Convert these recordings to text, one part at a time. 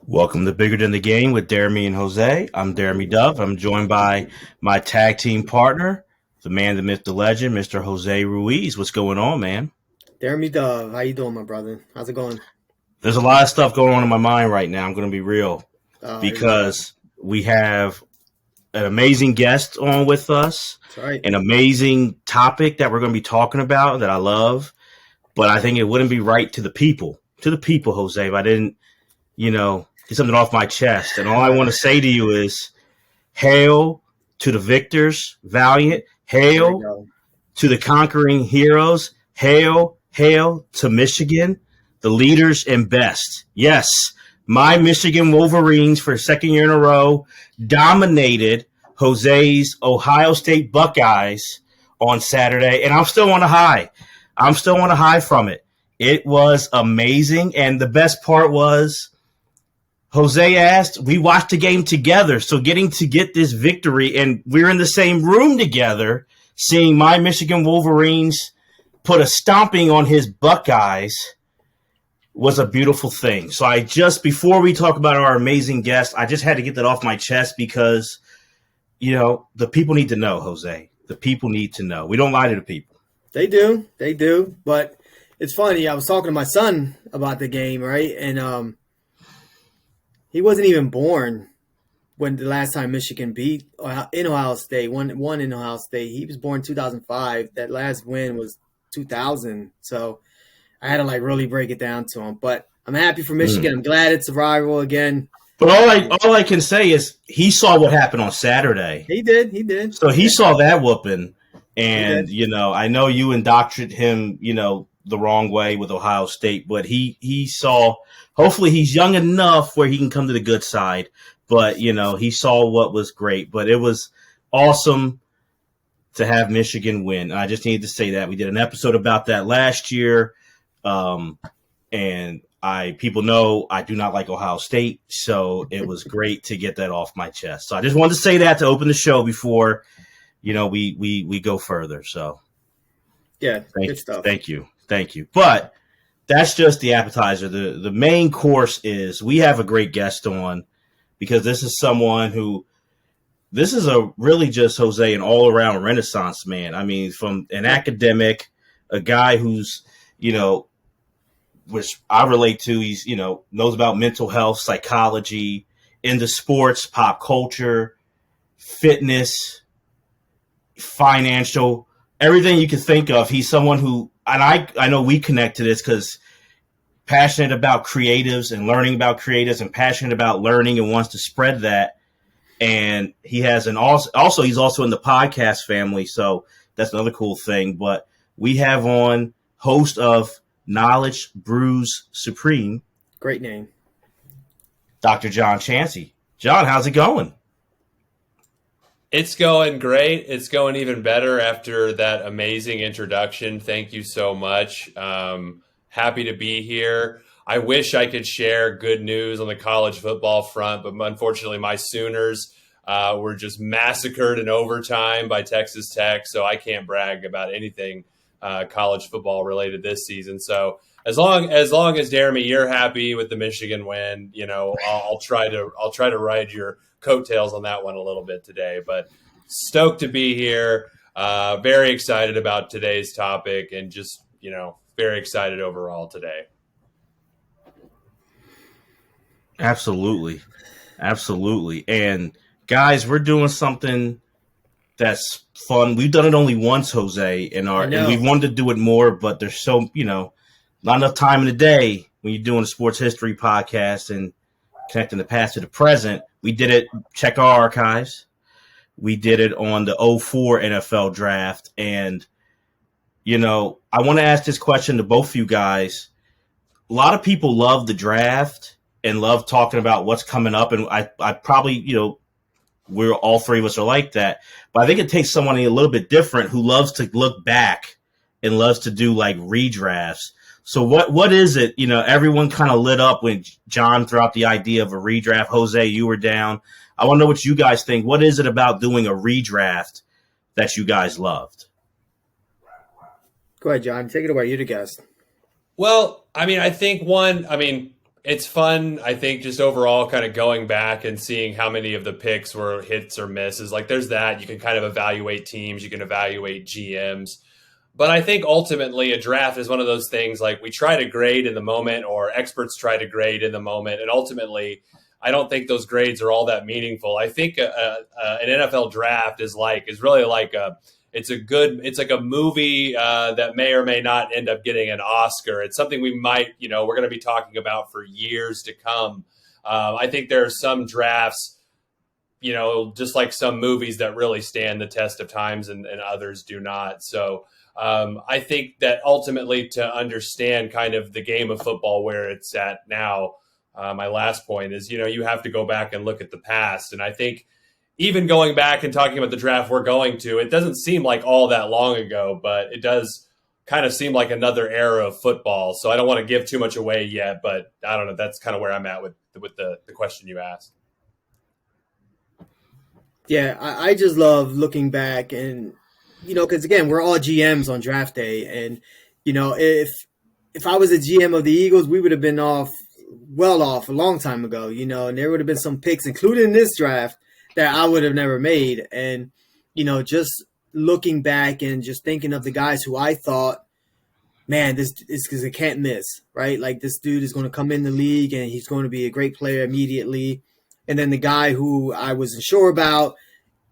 Welcome to Bigger Than the Game with Deremy and Jose. I'm Deremy Dove. I'm joined by my tag team partner, the man, the myth, the legend, Mr. Jose Ruiz. What's going on, man? Deremy Dove, how you doing, my brother? How's it going? There's a lot of stuff going on in my mind right now. I'm going to be real Here we go. because we have an amazing guest on with us, That's right. an amazing topic that we're going to be talking about that I love. But I think it wouldn't be right to the people, Jose, if I didn't, get something off my chest. And all I want to say to you is hail to the victors, valiant. There we Hail go. to the conquering heroes. Hail, hail to Michigan, the leaders and best. Yes, my Michigan Wolverines for a second year in a row dominated Jose's Ohio State Buckeyes on Saturday, and I'm still on a high. I'm still on a high from it. It was amazing, and the best part was Jose asked, we watched the game together, so getting to get this victory, and we're in the same room together, seeing my Michigan Wolverines put a stomping on his Buckeyes was a beautiful thing. So before we talk about our amazing guest, I just had to get that off my chest because, the people need to know, Jose. The people need to know. We don't lie to the people. They do. But it's funny. I was talking to my son about the game, right? And he wasn't even born when the last time Michigan beat in Ohio State, won in Ohio State. He was born 2005. That last win was 2000. So I had to really break it down to him. But I'm happy for Michigan. I'm glad it's a rival again. But all I can say is he saw what happened on Saturday. He did. So he saw that whooping. And, I know you indoctrinated him, the wrong way with Ohio State, but he saw, hopefully he's young enough where he can come to the good side. But, he saw what was great. But it was awesome to have Michigan win. I just needed to say that. We did an episode about that last year. And people know I do not like Ohio State. So it was great to get that off my chest. So I just wanted to say that to open the show before, we go further. So Yeah, good stuff. Thank you. But that's just the appetizer. The main course is we have a great guest on because this is a really just Jose, an all around Renaissance man. I mean, from an academic, a guy who's, which I relate to, he's, knows about mental health, psychology, into sports, pop culture, fitness, financial, everything you can think of. He's someone who, and I know we connect to this because passionate about creatives and learning about creatives and passionate about learning and wants to spread that. And he has he's also in the podcast family. So that's another cool thing. But we have on host of Knowledge Brews Supreme. Great name. Dr. John Chancey. John, how's it going? It's going great. It's going even better after that amazing introduction. Thank you so much. Happy to be here. I wish I could share good news on the college football front, but unfortunately my Sooners were just massacred in overtime by Texas Tech, so I can't brag about anything college football related this season. So as long as Deremy, you're happy with the Michigan win, I'll try to ride your coattails on that one a little bit today, but stoked to be here. Very excited about today's topic and just, very excited overall today. Absolutely. And guys, we're doing something that's fun. We've done it only once, Jose, and we wanted to do it more, but there's so, not enough time in the day when you're doing a sports history podcast and connecting the past to the present. We did it, check our archives. We did it on the 2004 NFL draft. And, I want to ask this question to both of you guys. A lot of people love the draft and love talking about what's coming up. And I probably, we're all three of us are like that. But I think it takes someone a little bit different who loves to look back and loves to do like redrafts. So what is it? Everyone kind of lit up when John threw out the idea of a redraft. Jose, you were down. I want to know what you guys think. What is it about doing a redraft that you guys loved? Go ahead, John. Take it away. You're the guest. Well, I think It's fun, I think, just overall kind of going back and seeing how many of the picks were hits or misses. Like there's that. You can kind of evaluate teams, you can evaluate GMs. But I think ultimately a draft is one of those things like we try to grade in the moment or experts try to grade in the moment. And ultimately, I don't think those grades are all that meaningful. I think an NFL draft is really like it's like a movie that may or may not end up getting an Oscar. It's something we might, we're going to be talking about for years to come. I think there are some drafts, just like some movies that really stand the test of times and others do not. So I think that ultimately to understand kind of the game of football where it's at now, my last point is, you have to go back and look at the past. And I think even going back and talking about the draft we're going to, it doesn't seem like all that long ago, but it does kind of seem like another era of football. So I don't want to give too much away yet, but I don't know. That's kind of where I'm at with the question you asked. Yeah, I just love looking back and, because again, we're all GMs on draft day. And, if I was a GM of the Eagles, we would have been well off a long time ago, and there would have been some picks, including this draft, that I would have never made. And, just looking back and just thinking of the guys who I thought, man, this is because it can't miss, right? Like this dude is going to come in the league and he's going to be a great player immediately. And then the guy who I wasn't sure about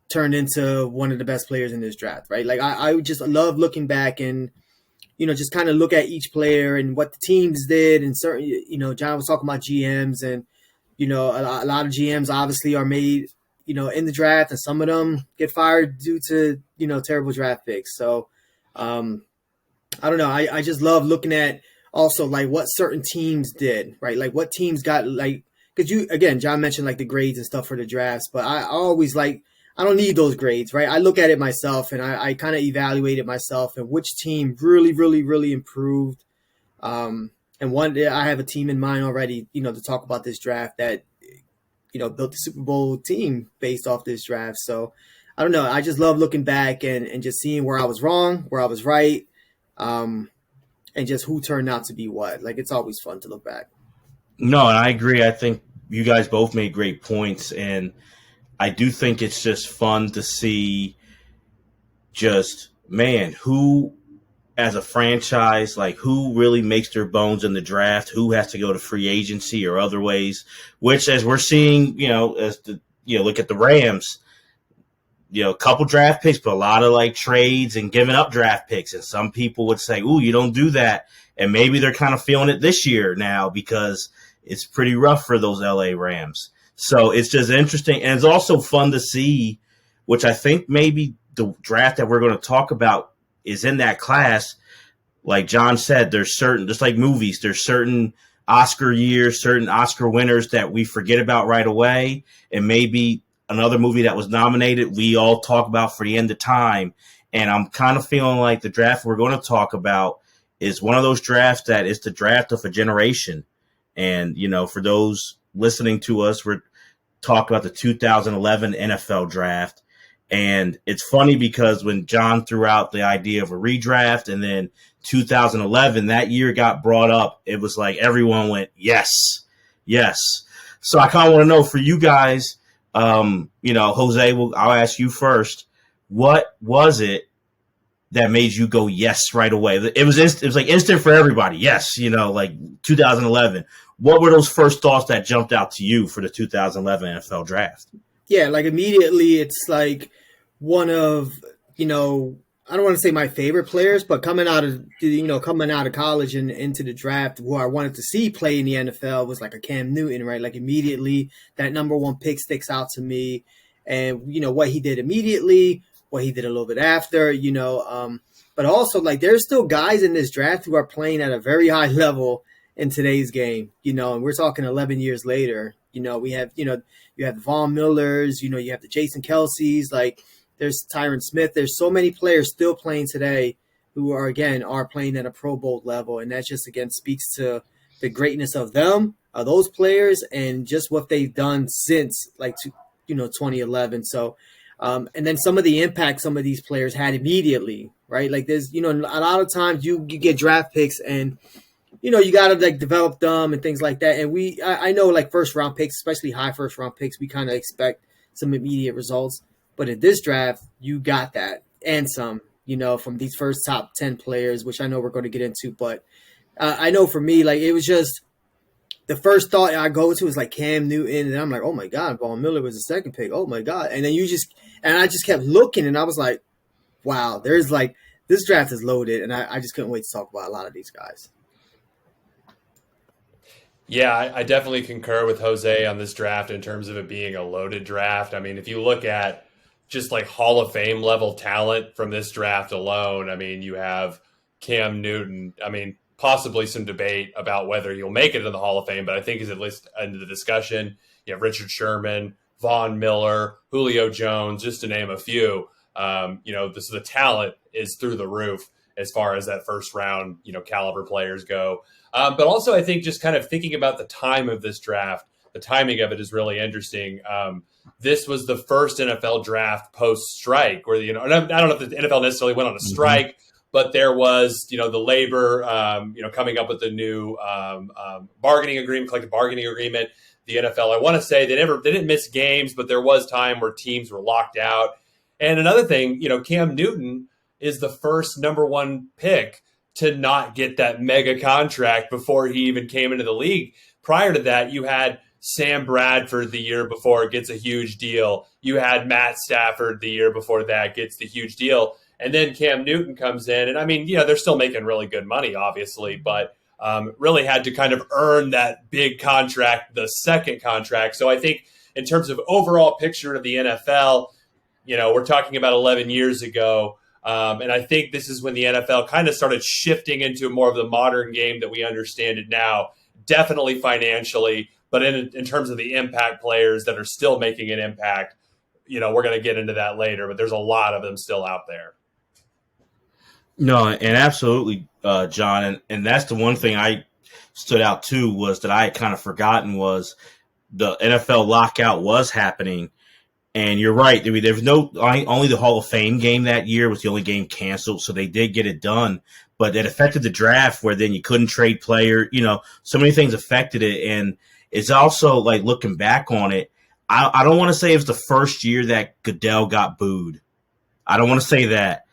turned into one of the best players in this draft, right? Like I just love looking back and, just kind of look at each player and what the teams did. And certain, John was talking about GMs and, a lot of GMs obviously are made, in the draft, and some of them get fired due to, terrible draft picks. So I don't know. I just love looking at also like what certain teams did, right? Like what teams got like, because John mentioned like the grades and stuff for the drafts, but I always I don't need those grades, right? I look at it myself and I kind of evaluate it myself and which team really, really, really improved. And one day I have a team in mind already, to talk about this draft that, built the Super Bowl team based off this draft. So I don't know. I just love looking back and just seeing where I was wrong, where I was right, and just who turned out to be what. Like, it's always fun to look back. No, and I agree. I think you guys both made great points, and I do think it's just fun to see who as a franchise, like who really makes their bones in the draft, who has to go to free agency or other ways, which as we're seeing, look at the Rams, a couple draft picks, but a lot of like trades and giving up draft picks. And some people would say, ooh, you don't do that. And maybe they're kind of feeling it this year now because it's pretty rough for those LA Rams. So it's just interesting. And it's also fun to see, which I think maybe the draft that we're going to talk about is in that class. Like John said, there's certain, just like movies, there's certain Oscar years, certain Oscar winners that we forget about right away. And maybe another movie that was nominated, we all talk about for the end of time. And I'm kind of feeling like the draft we're going to talk about is one of those drafts that is the draft of a generation. And, for those listening to us, we're talking about the 2011 NFL draft. And it's funny because when John threw out the idea of a redraft and then 2011, that year got brought up, it was like everyone went, yes, yes. So I kind of want to know for you guys, Jose, I'll ask you first. What was it that made you go yes right away? It was like instant for everybody. Yes, like 2011. What were those first thoughts that jumped out to you for the 2011 NFL draft? Yeah, like immediately it's like one of, I don't want to say my favorite players, but coming out of college and into the draft, who I wanted to see play in the NFL was like a Cam Newton, right? Like immediately that number one pick sticks out to me, and what he did immediately, what he did a little bit after, but also like there's still guys in this draft who are playing at a very high level in today's game, and we're talking 11 years later. We have, you have the Von Millers, you have the Jason Kelce's, like there's Tyron Smith. There's so many players still playing today who are playing at a Pro Bowl level. And that just, again, speaks to the greatness of them, those players, and just what they've done since 2011. So, and then some of the impact some of these players had immediately, right? Like there's, a lot of times you get draft picks and you got to like develop them and things like that. And I know like first round picks, especially high first round picks, we kind of expect some immediate results. But in this draft, you got that and some, from these first top 10 players, which I know we're going to get into. But I know for me, like it was just the first thought I go to is like Cam Newton. And I'm like, oh my God, Von Miller was the second pick. Oh my God. And then I just kept looking and I was like, wow, there's like, this draft is loaded. And I just couldn't wait to talk about a lot of these guys. Yeah, I definitely concur with Jose on this draft in terms of it being a loaded draft. I mean, if you look at just like Hall of Fame level talent from this draft alone, I mean, you have Cam Newton. I mean, possibly some debate about whether he'll make it in the Hall of Fame, but I think he's at least into the discussion. You have Richard Sherman, Von Miller, Julio Jones, just to name a few. The talent is through the roof as far as that first round, caliber players go. But also, I think just kind of thinking about the time of this draft, the timing of it is really interesting. This was the first NFL draft post-strike where, I don't know if the NFL necessarily went on a strike, but there was, the labor, coming up with the new bargaining agreement, collective bargaining agreement. The NFL, I want to say they didn't miss games, but there was time where teams were locked out. And another thing, Cam Newton is the first number one pick to not get that mega contract before he even came into the league. Prior to that, you had Sam Bradford the year before gets a huge deal. You had Matt Stafford the year before that gets the huge deal. And then Cam Newton comes in. And I mean, they're still making really good money, obviously, but really had to kind of earn that big contract, the second contract. So I think in terms of overall picture of the NFL, we're talking about 11 years ago. And I think this is when the NFL kind of started shifting into more of the modern game that we understand it now, definitely financially, but in terms of the impact players that are still making an impact, we're going to get into that later, but there's a lot of them still out there. No, and absolutely, John. And that's the one thing I stood out too, was that I had kind of forgotten was the NFL lockout was happening. And you're right. I mean, there's only the Hall of Fame game that year was the only game canceled. So they did get it done, but it affected the draft where then you couldn't trade player, so many things affected it. And it's also like looking back on it, I don't want to say it was the first year that Goodell got booed. I don't want to say that.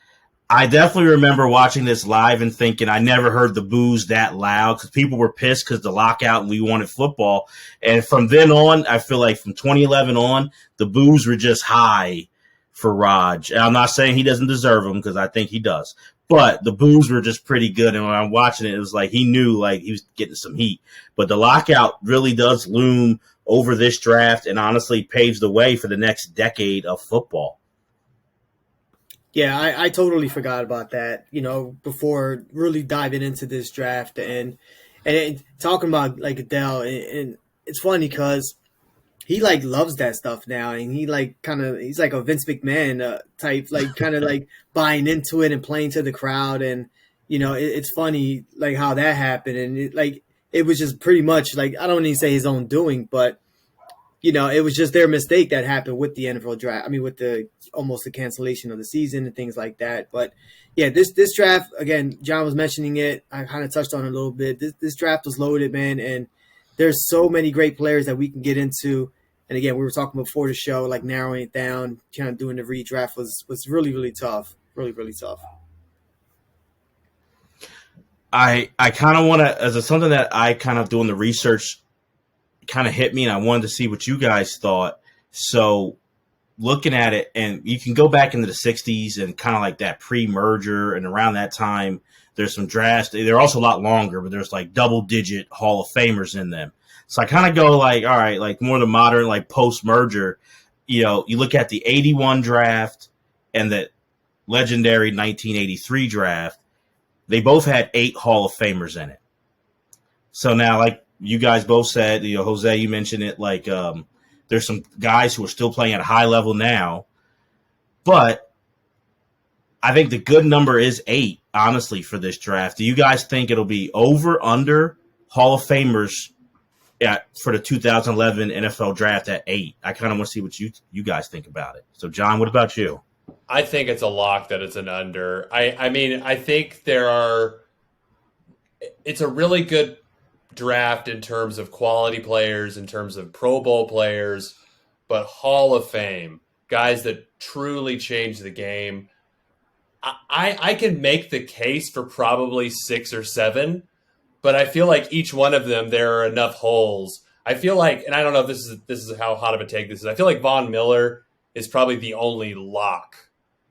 I definitely remember watching this live and thinking I never heard the boos that loud because people were pissed because the lockout and we wanted football. And from then on, I feel like from 2011 on, the boos were just high for Raj. And I'm not saying he doesn't deserve them because I think he does. But the boos were just pretty good. And when I'm watching it, it was like he knew like he was getting some heat. But the lockout really does loom over this draft and honestly paves the way for the next decade of football. Yeah, I totally forgot about that, before really diving into this draft and talking about like Adele. And it's funny because he like loves that stuff now. And he like he's like a Vince McMahon type, like kind of like buying into it and playing to the crowd. And, it's funny like how that happened. And it was just pretty much like, I don't even say his own doing, but it was just their mistake that happened with the NFL draft. I mean, with almost the cancellation of the season and things like that. But yeah, this draft, again, John was mentioning it. I kind of touched on it a little bit. This draft was loaded, man. And there's so many great players that we can get into. And again, we were talking before the show, like narrowing it down, kind of doing the redraft was really, really tough. Really, really tough. I kind of want to, as something that I kind of doing the research kind of hit me, and I wanted to see what you guys thought. So looking at it, and you can go back into the 60s and kind of like that pre-merger, and around that time there's some drafts. They're also a lot longer, but there's like double-digit Hall of Famers in them. So I kind of go like, all right, like more the modern, like post-merger, you look at the 81 draft and the legendary 1983 draft, they both had 8 Hall of Famers in it. So now, like you guys both said, Jose, you mentioned it, like there's some guys who are still playing at a high level now, but I think the good number is 8, honestly, for this draft. Do you guys think it'll be over, under Hall of Famers for the 2011 NFL draft at 8? I kind of want to see what you guys think about it. So, John, what about you? I think it's a lock that it's an under. I mean, I think there are it's a really good draft in terms of quality players, in terms of Pro Bowl players, but Hall of Fame, guys that truly change the game. I can make the case for probably 6 or 7, but I feel like each one of them, there are enough holes. I feel like, and I don't know if this is how hot of a take this is. I feel like Von Miller is probably the only lock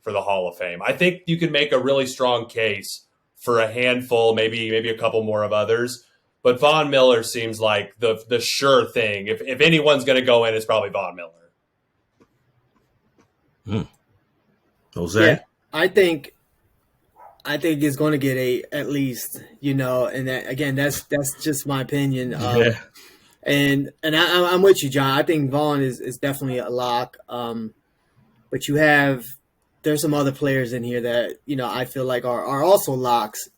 for the Hall of Fame. I think you could make a really strong case for a handful, maybe a couple more of others. But Von Miller seems like the sure thing. If anyone's going to go in, it's probably Von Miller. Jose? Yeah, I think it's going to get at least, and that, again, that's just my opinion. Yeah. And I'm with you, John. I think Vaughn is definitely a lock. But there's some other players in here that, I feel like are also locks,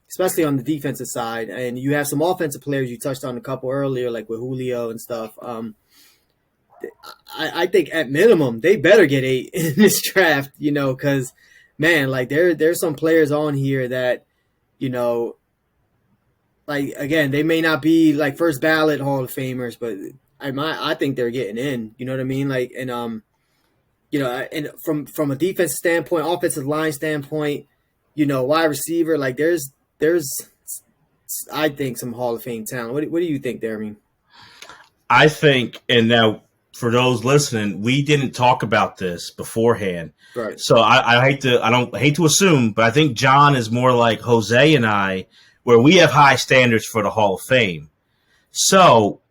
especially on the defensive side. And you have some offensive players. You touched on a couple earlier, like with Julio and stuff. I think at minimum they better get 8 in this draft, because, man, like there's some players on here that, like, again, they may not be like first ballot Hall of Famers, but I think they're getting in. You know what I mean? Like, and and from a defensive standpoint, offensive line standpoint, wide receiver, like there's I think some Hall of Fame talent. What do you think, Deremy? I think, and now for those listening, we didn't talk about this beforehand, right? So I hate to assume, but I think John is more like Jose and I, where we have high standards for the Hall of Fame. So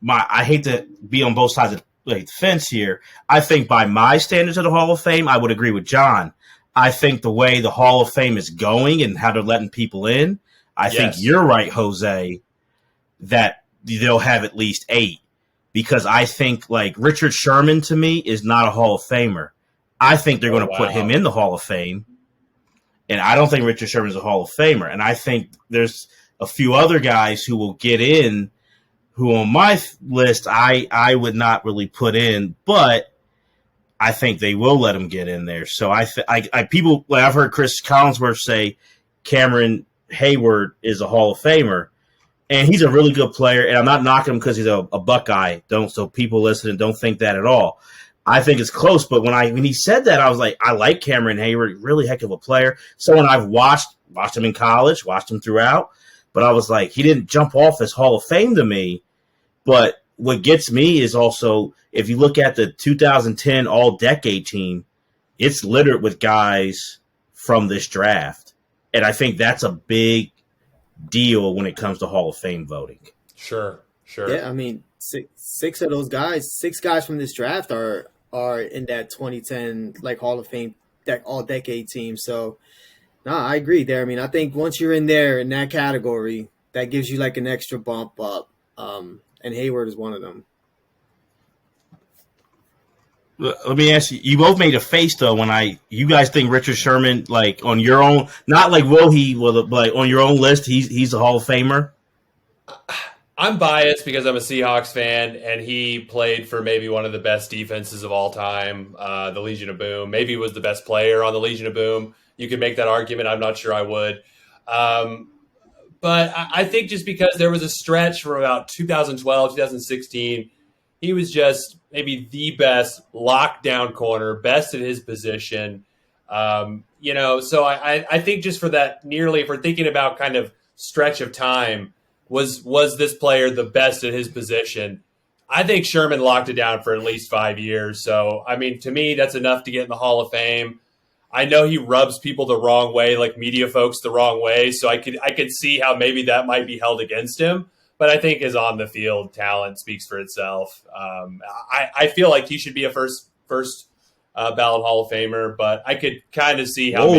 I hate to be on both sides of the fence here. I think by my standards of the Hall of Fame, I would agree with John. I think the way the Hall of Fame is going and how they're letting people in, I think you're right, Jose, that they'll have at least 8. Because I think, like, Richard Sherman, to me, is not a Hall of Famer. I think they're going to put him in the Hall of Fame. And I don't think Richard Sherman is a Hall of Famer. And I think there's a few other guys who will get in who on my list I would not really put in, but I think they will let them get in there. So people, like I've heard Chris Collinsworth say Cameron Hayward is a Hall of Famer. And he's a really good player, and I'm not knocking him because he's a Buckeye. So people listening don't think that at all. I think it's close, but when he said that, I was like, I like Cameron Hayward, really heck of a player. Someone I've watched him in college, watched him throughout, but I was like, he didn't jump off as Hall of Fame to me. But what gets me is also, if you look at the 2010 All-Decade team, it's littered with guys from this draft, and I think that's a big deal when it comes to Hall of Fame voting. Sure. Yeah, I mean, six of those guys, 6 guys from this draft are in that 2010 like Hall of Fame All-Decade team. So, no, I agree there. I mean, I think once you're in there in that category, that gives you like an extra bump up. And Hayward is one of them. Let me ask you, you both made a face though you guys think Richard Sherman, like on your own, not like but on your own list, he's a Hall of Famer? I'm biased because I'm a Seahawks fan, and he played for maybe one of the best defenses of all time, the Legion of Boom. Maybe he was the best player on the Legion of Boom. You could make that argument. I'm not sure I would. But I think just because there was a stretch from about 2012, 2016, he was just maybe the best lockdown corner, best at his position. So I think just for that if we're thinking about kind of stretch of time, was this player the best at his position? I think Sherman locked it down for at least 5 years. So, I mean, to me, that's enough to get in the Hall of Fame. I know he rubs people the wrong way, like media folks the wrong way. So I could see how maybe that might be held against him. But I think his on the field talent speaks for itself. I feel like he should be a first ballot Hall of Famer, but I could kind of see how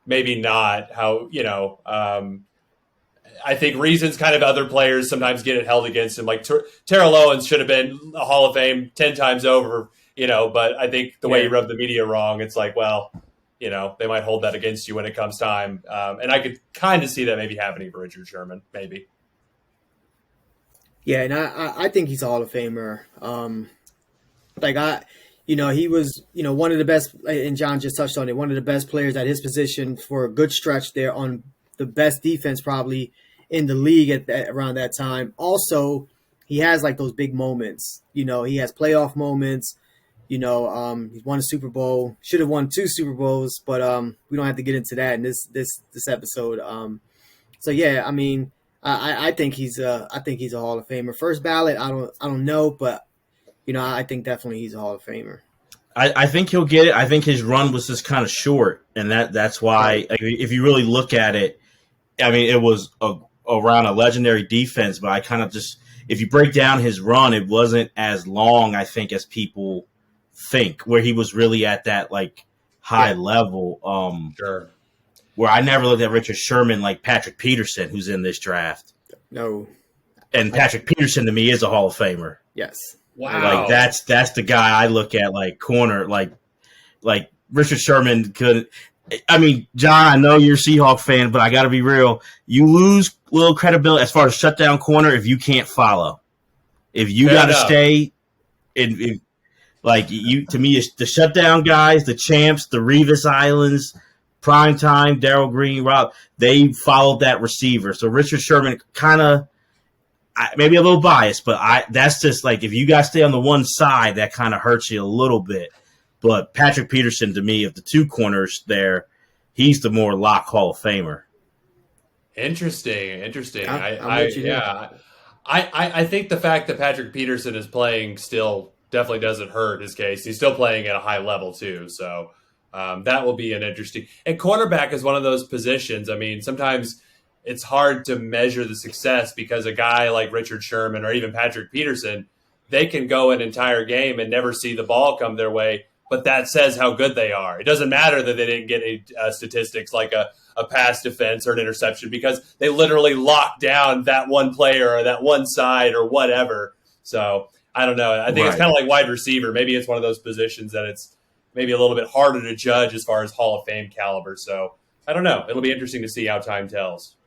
maybe not. How I think reasons kind of other players sometimes get it held against him. Like Terrell Owens should have been a Hall of Fame 10 times over. But I think the way you rub the media wrong, it's like, well, they might hold that against you when it comes time. And I could kind of see that maybe happening for Richard Sherman, maybe. Yeah, and I think he's a Hall of Famer. He was, one of the best, and John just touched on it, one of the best players at his position for a good stretch there on the best defense probably in the league around that time. Also, he has like those big moments. He has playoff moments. He's won a Super Bowl. Should have won 2 Super Bowls, but we don't have to get into that in this episode. So yeah, I mean, I think he's a Hall of Famer. First ballot, I don't know, but I think definitely he's a Hall of Famer. I think he'll get it. I think his run was just kind of short, and that's why. If you really look at it, I mean, it was around a legendary defense, but I kind of just, if you break down his run, it wasn't as long, I think, as people think, where he was really at that like high level. Sure. Where I never looked at Richard Sherman like Patrick Peterson, who's in this draft. No. And Patrick Peterson to me is a Hall of Famer. Yes. Wow. Like that's the guy I look at like corner, like Richard Sherman could. I mean, John, I know you're a Seahawk fan, but I got to be real. You lose a little credibility as far as shutdown corner if you can't follow. If you got to stay in like you, to me, it's the shutdown guys, the champs, the Revis Islands, Primetime, Darrell Green, Rob. They followed that receiver. So Richard Sherman kind of. Maybe a little biased, but that's just like if you guys stay on the one side, that kind of hurts you a little bit. But Patrick Peterson, to me, of the 2 corners there, he's the more lock Hall of Famer. Interesting. I think the fact that Patrick Peterson is playing still definitely doesn't hurt his case. He's still playing at a high level too, so that will be an interesting. And cornerback is one of those positions. I mean, sometimes it's hard to measure the success because a guy like Richard Sherman or even Patrick Peterson, they can go an entire game and never see the ball come their way, but that says how good they are. It doesn't matter that they didn't get any statistics like a pass defense or an interception because they literally locked down that one player or that one side or whatever. So I don't know. I think It's kind of like wide receiver. Maybe it's one of those positions that it's maybe a little bit harder to judge as far as Hall of Fame caliber. So I don't know. It'll be interesting to see how time tells.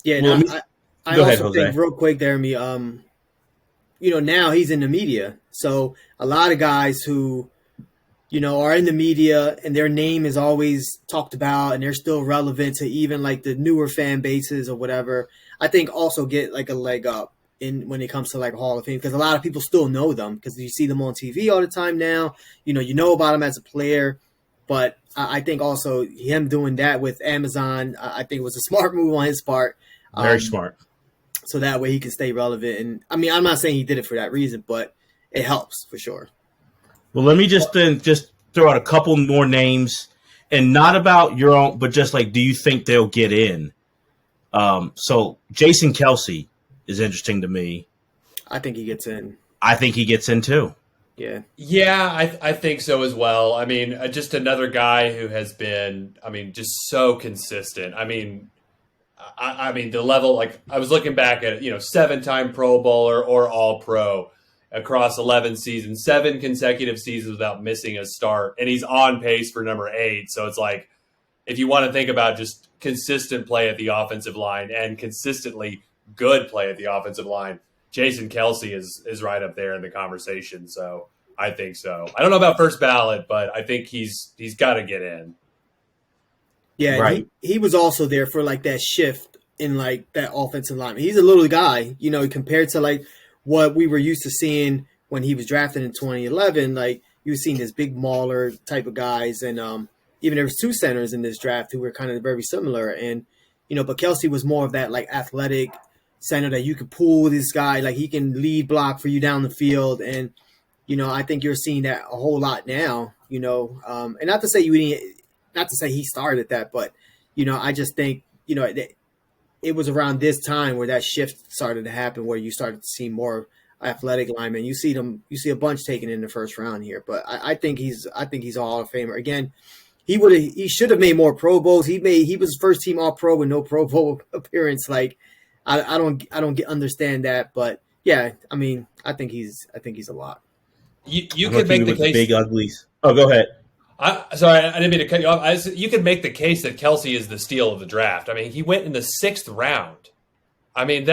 Yeah, I also think real quick, Deremy, now he's in the media. So a lot of guys who, are in the media and their name is always talked about and they're still relevant to even like the newer fan bases or whatever, I think also get like a leg up when it comes to like Hall of Fame because a lot of people still know them because you see them on TV all the time now. You know about them as a player. But I think also him doing that with Amazon, I think was a smart move on his part. Very smart. So that way he can stay relevant. And I mean, I'm not saying he did it for that reason, but it helps for sure. Well, let me just throw out a couple more names, and not about your own, but just like, do you think they'll get in? So Jason Kelce is interesting to me. I think he gets in. I think he gets in too. Yeah, I think so as well. I mean, just another guy who has been, just so consistent. I mean, the level, like I was looking back at, 7-time Pro Bowler or All Pro across 11 seasons, 7 consecutive seasons without missing a start. And he's on pace for number 8. So it's like, if you want to think about just consistent play at the offensive line and consistently good play at the offensive line, Jason Kelce is right up there in the conversation. So I think so. I don't know about first ballot, but I think he's got to get in. Yeah, right. He was also there for like that shift in like that offensive line. He's a little guy, compared to like what we were used to seeing when he was drafted in 2011. Like you were seeing this big mauler type of guys, and even there was 2 centers in this draft who were kind of very similar. And but Kelce was more of that like athletic center that you could pull this guy, like he can lead block for you down the field, and I think you're seeing that a whole lot now. And not to say not to say he started that, but I just think it was around this time where that shift started to happen, where you started to see more athletic linemen. You see a bunch taken in the first round here, but I think he's a Hall of Famer. Again, he should have made more Pro Bowls. He was first team All Pro with no Pro Bowl appearance. Like I don't understand that, but yeah, I mean I think he's a lot. You could make the case. Big uglies. Oh, go ahead. Sorry, I didn't mean to cut you off. You could make the case that Kelce is the steal of the draft. I mean, he went in the 6th round. I mean,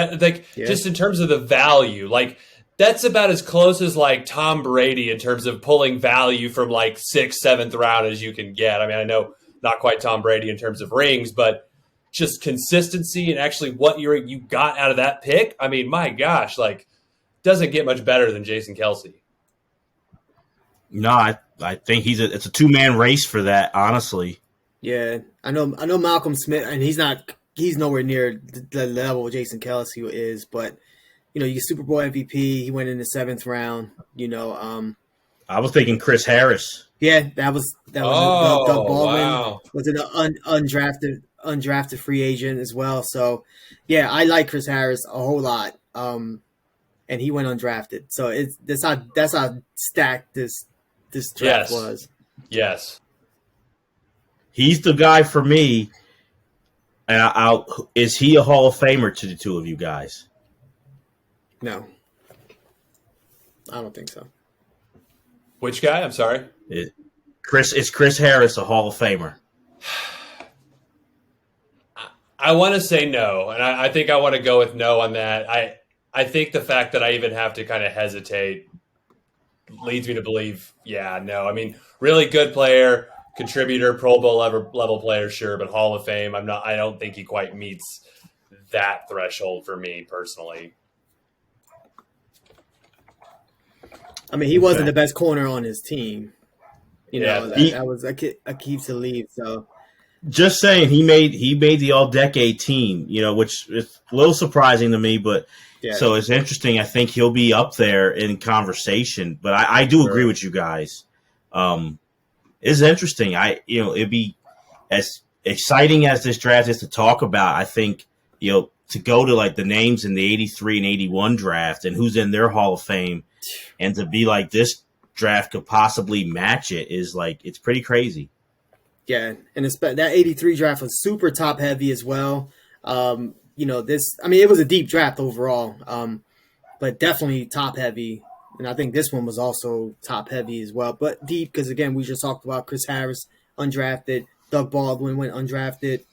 just in terms of the value, like that's about as close as like Tom Brady in terms of pulling value from like 6th, 7th round as you can get. I mean, I know not quite Tom Brady in terms of rings, but just consistency and actually what you got out of that pick, I mean, my gosh, like, doesn't get much better than Jason Kelce. No, I think it's a two-man race for that, honestly. Yeah, I know Malcolm Smith, and he's nowhere near the level Jason Kelce is, but you get Super Bowl MVP. He went in the 7th round. I was thinking Chris Harris. Yeah, that was Doug Baldwin. Wow. Was an undrafted free agent as well. So, yeah, I like Chris Harris a whole lot. And he went undrafted. So that's how stacked this draft was. Yes. He's the guy for me. And is he a Hall of Famer to the two of you guys? No, I don't think so. Which guy? I'm sorry. Is Chris Harris a Hall of Famer? I want to say no, and I think I want to go with no on that. I think the fact that I even have to kind of hesitate leads me to believe, no. I mean, really good player, contributor, Pro Bowl level player, sure, but Hall of Fame, I don't think he quite meets that threshold for me personally. I mean, he wasn't the best corner on his team. That was a keep to leave. So, just saying, he made the All-Decade team. Which is a little surprising to me, but so it's interesting. I think he'll be up there in conversation. But I do agree with you guys. It's interesting. It'd be as exciting as this draft is to talk about. I think to go to like the names in the 83 and 81 draft and who's in their Hall of Fame. And to be like this draft could possibly match it is like it's pretty crazy. Yeah, and that 83 draft was super top heavy as well. It was a deep draft overall, but definitely top heavy. And I think this one was also top heavy as well, but deep because again we just talked about Chris Harris undrafted, Doug Baldwin went undrafted,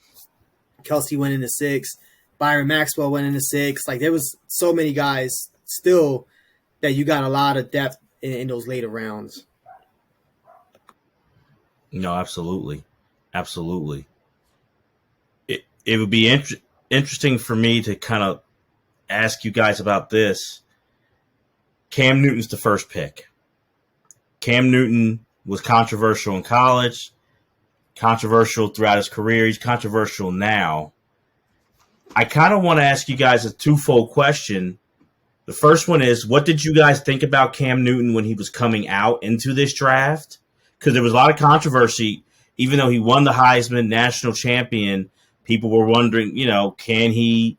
Kelce went in the 6th, Byron Maxwell went in the 6th. Like there was so many guys still. That you got a lot of depth in those later rounds. No, absolutely. It would be interesting for me to kind of ask you guys about this. Cam Newton's the first pick. Cam Newton was controversial in college, controversial throughout his career. He's controversial now. I kind of want to ask you guys a twofold question. The first one is, what did you guys think about Cam Newton when he was coming out into this draft? Because there was a lot of controversy. Even though he won the Heisman national champion, people were wondering, can he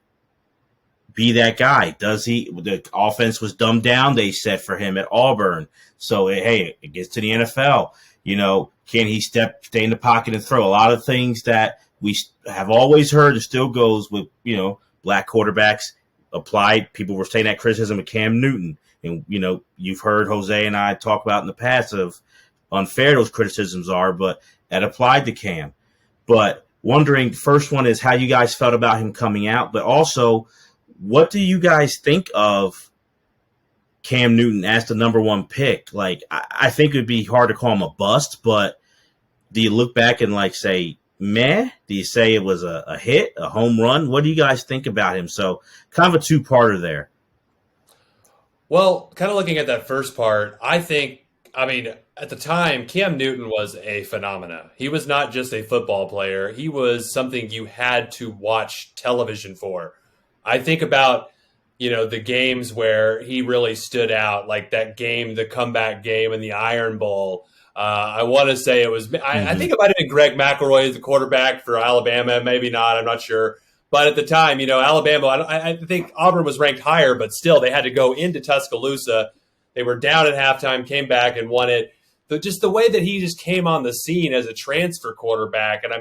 be that guy? Does he? The offense was dumbed down, they said, for him at Auburn. So, hey, it gets to the NFL. Can he stay in the pocket and throw? A lot of things that we have always heard and still goes with, black quarterbacks. Applied, people were saying that criticism of Cam Newton, and you've heard Jose and I talk about in the past of unfair those criticisms are, but that applied to Cam. But wondering, first one is how you guys felt about him coming out, but also what do you guys think of Cam Newton as the number one pick? Like, I think it would be hard to call him a bust, but do you look back and say, meh? Do you say it was a hit, a home run? What do you guys think about him? So kind of a two-parter there. Well, kind of looking at that first part, at the time, Cam Newton was a phenomena. He was not just a football player. He was something you had to watch television for. I think about, the games where he really stood out, like that game, the comeback game in the Iron Bowl. I want to say it was I think it might have been Greg McElroy as the quarterback for Alabama. Maybe not. I'm not sure. But at the time, Alabama, I think Auburn was ranked higher, but still they had to go into Tuscaloosa. They were down at halftime, came back and won it. Just the way that he just came on the scene as a transfer quarterback. And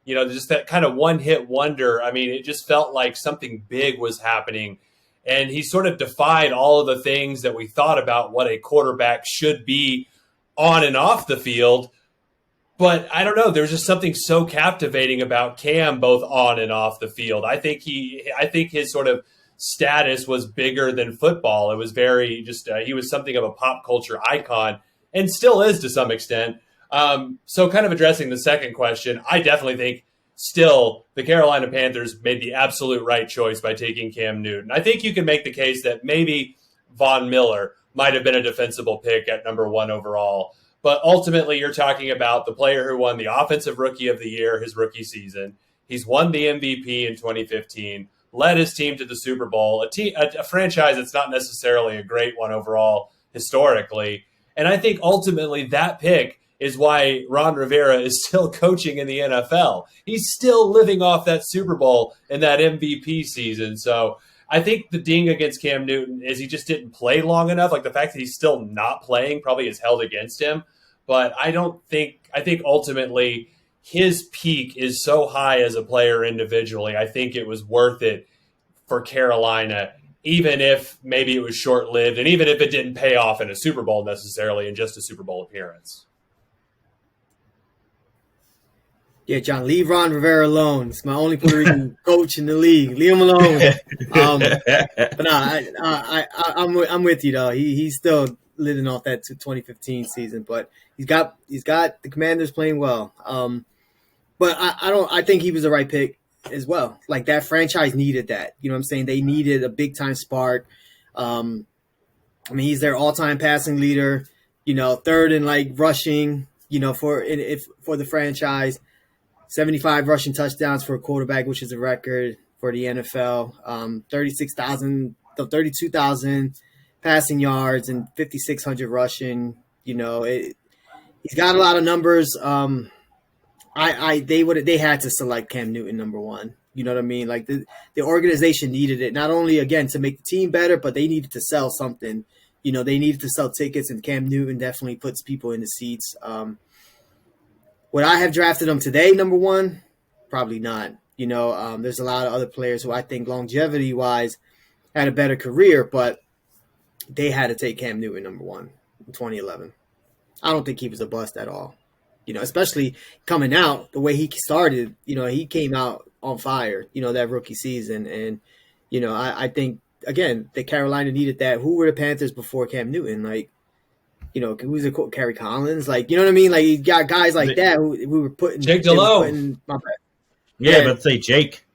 just that kind of one-hit wonder. It just felt like something big was happening. And he sort of defied all of the things that we thought about what a quarterback should be on and off the field. But I don't know, there's just something so captivating about Cam both on and off the field. I think his sort of status was bigger than football. It was very he was something of a pop culture icon and still is to some extent. So kind of addressing the second question, I definitely think still, the Carolina Panthers made the absolute right choice by taking Cam Newton. I think you can make the case that maybe Von Miller might have been a defensible pick at number 1 overall. But ultimately, you're talking about the player who won the Offensive Rookie of the Year his rookie season. He's won the MVP in 2015, led his team to the Super Bowl, a franchise that's not necessarily a great one overall historically. And I think ultimately that pick is why Ron Rivera is still coaching in the NFL. He's still living off that Super Bowl and that MVP season. So I think the ding against Cam Newton is he just didn't play long enough. Like the fact that he's still not playing probably is held against him. But I think ultimately his peak is so high as a player individually. I think it was worth it for Carolina, even if maybe it was short-lived and even if it didn't pay off in a Super Bowl necessarily in just a Super Bowl appearance. Yeah, John, leave Ron Rivera alone. It's my only Puerto Rican coach in the league. Leave him alone. But no, I'm with you though. He's still living off that 2015 season, but he's got the Commanders playing well. But I think he was the right pick as well. Like that franchise needed that. You know what I'm saying? They needed a big time spark. I mean, he's their all time passing leader. You know, third in like rushing. You know, for the franchise. 75 rushing touchdowns for a quarterback, which is a record for the NFL. 32,000 passing yards and 5,600 rushing. You know, he's got a lot of numbers. They had to select Cam Newton number 1. You know what I mean? Like the organization needed it, not only again to make the team better, but they needed to sell something. You know, they needed to sell tickets, and Cam Newton definitely puts people in the seats. Would I have drafted him today, number 1? Probably not. You know, there's a lot of other players who I think longevity-wise had a better career, but they had to take Cam Newton number 1 in 2011. I don't think he was a bust at all. You know, especially coming out the way he started. You know, he came out on fire, you know, that rookie season. And, you know, I think, again, that Carolina needed that. Who were the Panthers before Cam Newton? Like, you know, who's a Kerry Collins? Like, you know what I mean? Like, you got guys like that who we were putting. Jake Delhomme. Yeah, but say Jake.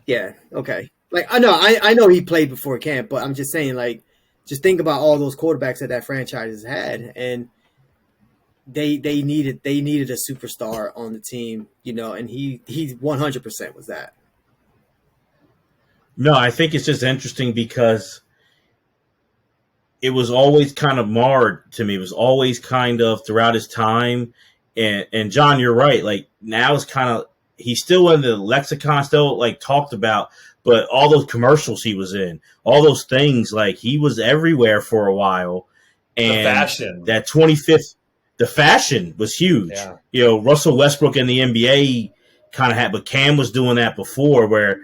Yeah, okay. Like, I know he played before camp, but I'm just saying, like, just think about all those quarterbacks that franchise has had, and they needed a superstar on the team, you know, and he 100% was that. No, I think it's just interesting because it was always kind of marred to me. It was always kind of throughout his time. And John, you're right. Like now it's kind of, he's still in the lexicon, still like talked about, but all those commercials he was in, all those things, like he was everywhere for a while. And the fashion. That 25th, the fashion was huge. Yeah. You know, Russell Westbrook in the NBA kind of had, but Cam was doing that before where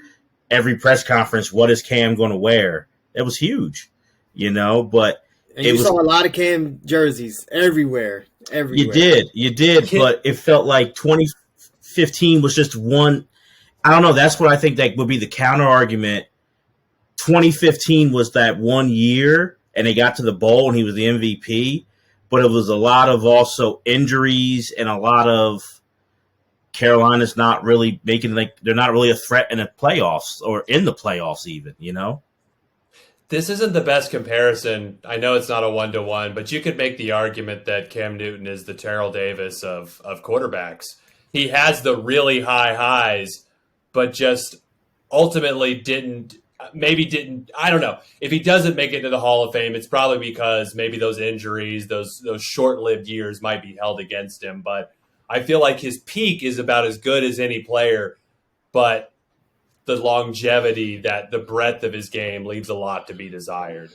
every press conference, what is Cam going to wear? It was huge. You know, but and you saw a lot of Cam jerseys everywhere. You did, but it felt like 2015 was just one. I don't know. That's what I think that would be the counter argument. 2015 was that 1 year, and they got to the bowl, and he was the MVP. But it was a lot of also injuries and a lot of Carolina's not really making they're not really a threat in the playoffs or in the playoffs even. You know. This isn't the best comparison. I know it's not a 1-to-1, but you could make the argument that Cam Newton is the Terrell Davis of quarterbacks. He has the really high highs, but just ultimately didn't. I don't know. If he doesn't make it to the Hall of Fame, it's probably because maybe those injuries, those short-lived years might be held against him. But I feel like his peak is about as good as any player, but the longevity, that the breadth of his game leaves a lot to be desired.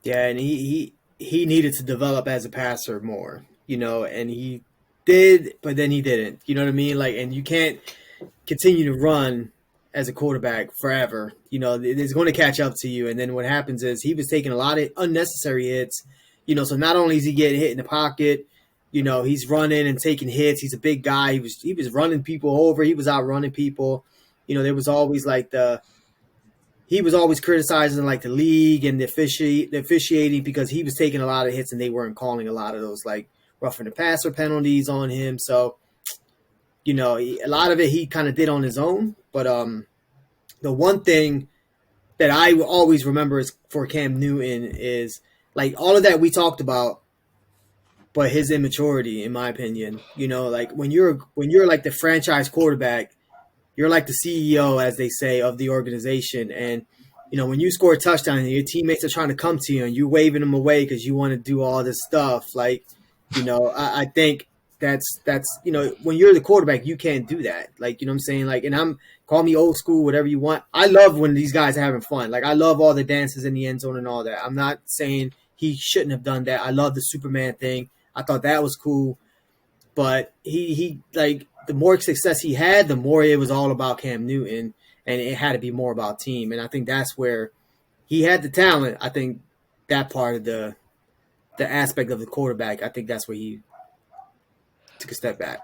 Yeah, and he needed to develop as a passer more, you know, and he did, but then he didn't. You know what I mean? Like, and you can't continue to run as a quarterback forever. You know, it's going to catch up to you. And then what happens is he was taking a lot of unnecessary hits, you know, so not only is he getting hit in the pocket, you know, he's running and taking hits. He's a big guy. He was running people over. He was out running people. You know, there was always like he was always criticizing like the league and the officiating because he was taking a lot of hits and they weren't calling a lot of those like roughing the passer penalties on him. So a lot of it he kind of did on his own. But the one thing that I will always remember is for Cam Newton is like all of that we talked about, but his immaturity, in my opinion. Like when you're like the franchise quarterback, you're like the CEO, as they say, of the organization. And, when you score a touchdown and your teammates are trying to come to you and you're waving them away because you want to do all this stuff, like, I think that's when you're the quarterback, you can't do that. Like, you know what I'm saying? Like, and call me old school, whatever you want. I love when these guys are having fun. Like, I love all the dances in the end zone and all that. I'm not saying he shouldn't have done that. I love the Superman thing. I thought that was cool. But he like the more success he had, the more it was all about Cam Newton, and it had to be more about team. And I think that's where he had the talent. I think that part of the aspect of the quarterback, I think that's where he took a step back.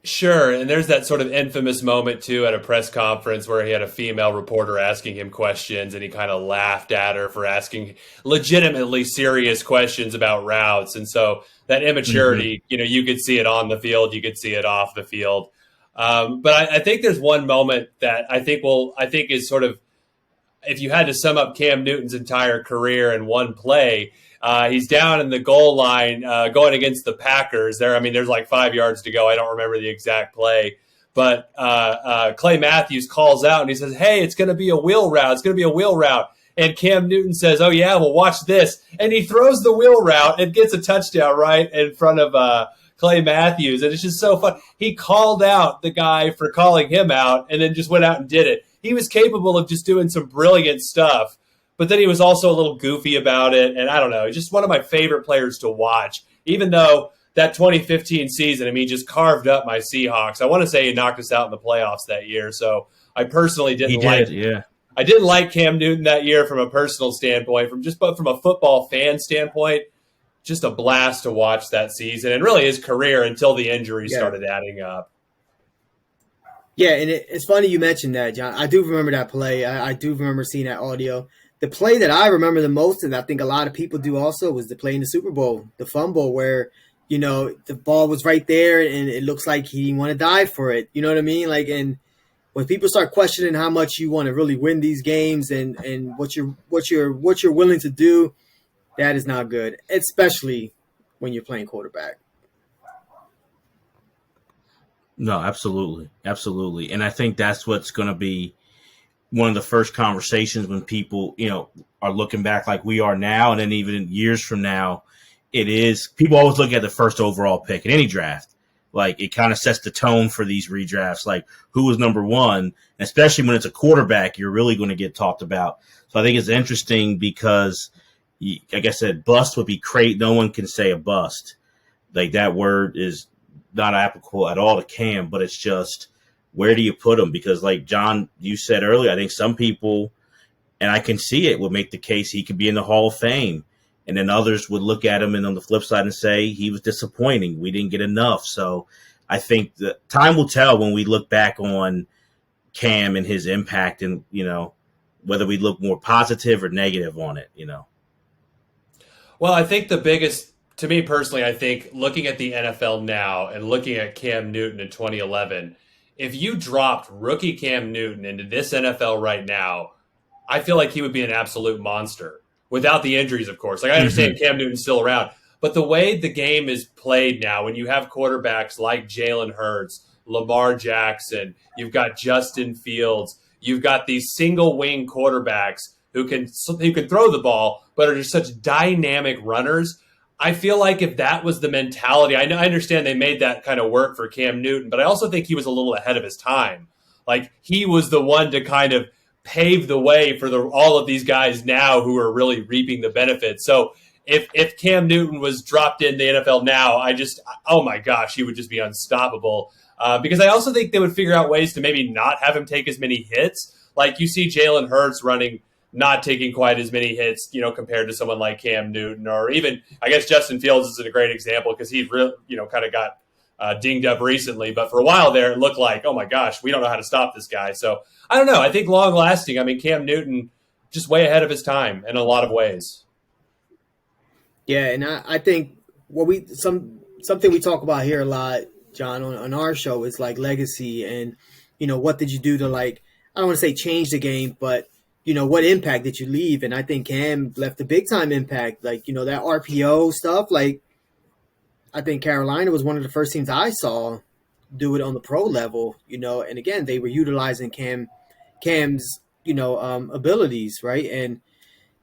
Sure, and there's that sort of infamous moment, too, at a press conference where he had a female reporter asking him questions, and he kind of laughed at her for asking legitimately serious questions about routes. And so that immaturity, you could see it on the field, you could see it off the field. But I think there's one moment that I think is sort of, if you had to sum up Cam Newton's entire career in one play, he's down in the goal line going against the Packers. There's like 5 yards to go. I don't remember the exact play. But Clay Matthews calls out and he says, hey, it's going to be a wheel route. It's going to be a wheel route. And Cam Newton says, oh, yeah, well, watch this. And he throws the wheel route and gets a touchdown right in front of Clay Matthews. And it's just so fun. He called out the guy for calling him out and then just went out and did it. He was capable of just doing some brilliant stuff. But then he was also a little goofy about it. And I don't know, just one of my favorite players to watch, even though that 2015 season, he just carved up my Seahawks. I want to say he knocked us out in the playoffs that year. So I personally I didn't like Cam Newton that year from a personal standpoint, but from a football fan standpoint, just a blast to watch that season and really his career until the injuries started adding up. Yeah, and it's funny you mentioned that, John. I do remember that play. I do remember seeing that audio. The play that I remember the most, and I think a lot of people do also, was the play in the Super Bowl, the fumble where, the ball was right there and it looks like he didn't want to dive for it. You know what I mean? Like, and when people start questioning how much you want to really win these games and what you're willing to do, that is not good, especially when you're playing quarterback. No, absolutely. Absolutely. And I think that's what's going to be one of the first conversations when people, are looking back like we are now. And then even years from now, people always look at the first overall pick in any draft. Like it kind of sets the tone for these redrafts, like who was number one, and especially when it's a quarterback, you're really going to get talked about. So I think it's interesting because, like I said, bust would be great. No one can say a bust. Like that word is not applicable at all to Cam, but it's just, where do you put him? Because like John, you said earlier, I think some people, and I can see it, would make the case he could be in the Hall of Fame. And then others would look at him and on the flip side and say he was disappointing. We didn't get enough. So I think the time will tell when we look back on Cam and his impact and, whether we look more positive or negative on it, Well, I think the biggest, to me personally, I think looking at the NFL now and looking at Cam Newton in 2011, if you dropped rookie Cam Newton into this NFL right now, I feel like he would be an absolute monster without the injuries, of course. Like I understand Cam Newton's still around, but the way the game is played now, when you have quarterbacks like Jalen Hurts, Lamar Jackson, you've got Justin Fields, you've got these single wing quarterbacks who can throw the ball, but are just such dynamic runners. I feel like if that was the mentality, I understand they made that kind of work for Cam Newton, but I also think he was a little ahead of his time. Like he was the one to kind of pave the way for all of these guys now who are really reaping the benefits. So if Cam Newton was dropped in the NFL now, oh my gosh, he would just be unstoppable. Because I also think they would figure out ways to maybe not have him take as many hits. Like you see Jalen Hurts not taking quite as many hits, compared to someone like Cam Newton, or even, I guess Justin Fields is a great example because he really, kind of got dinged up recently. But for a while there, it looked like, oh my gosh, we don't know how to stop this guy. So I don't know. I think long lasting, Cam Newton just way ahead of his time in a lot of ways. Yeah, and I think something we talk about here a lot, John, on our show is like legacy and, what did you do to, like, I don't want to say change the game, but, what impact did you leave? And I think Cam left a big time impact. Like, that RPO stuff, like, I think Carolina was one of the first teams I saw do it on the pro level, and again, they were utilizing Cam's, abilities, right? And,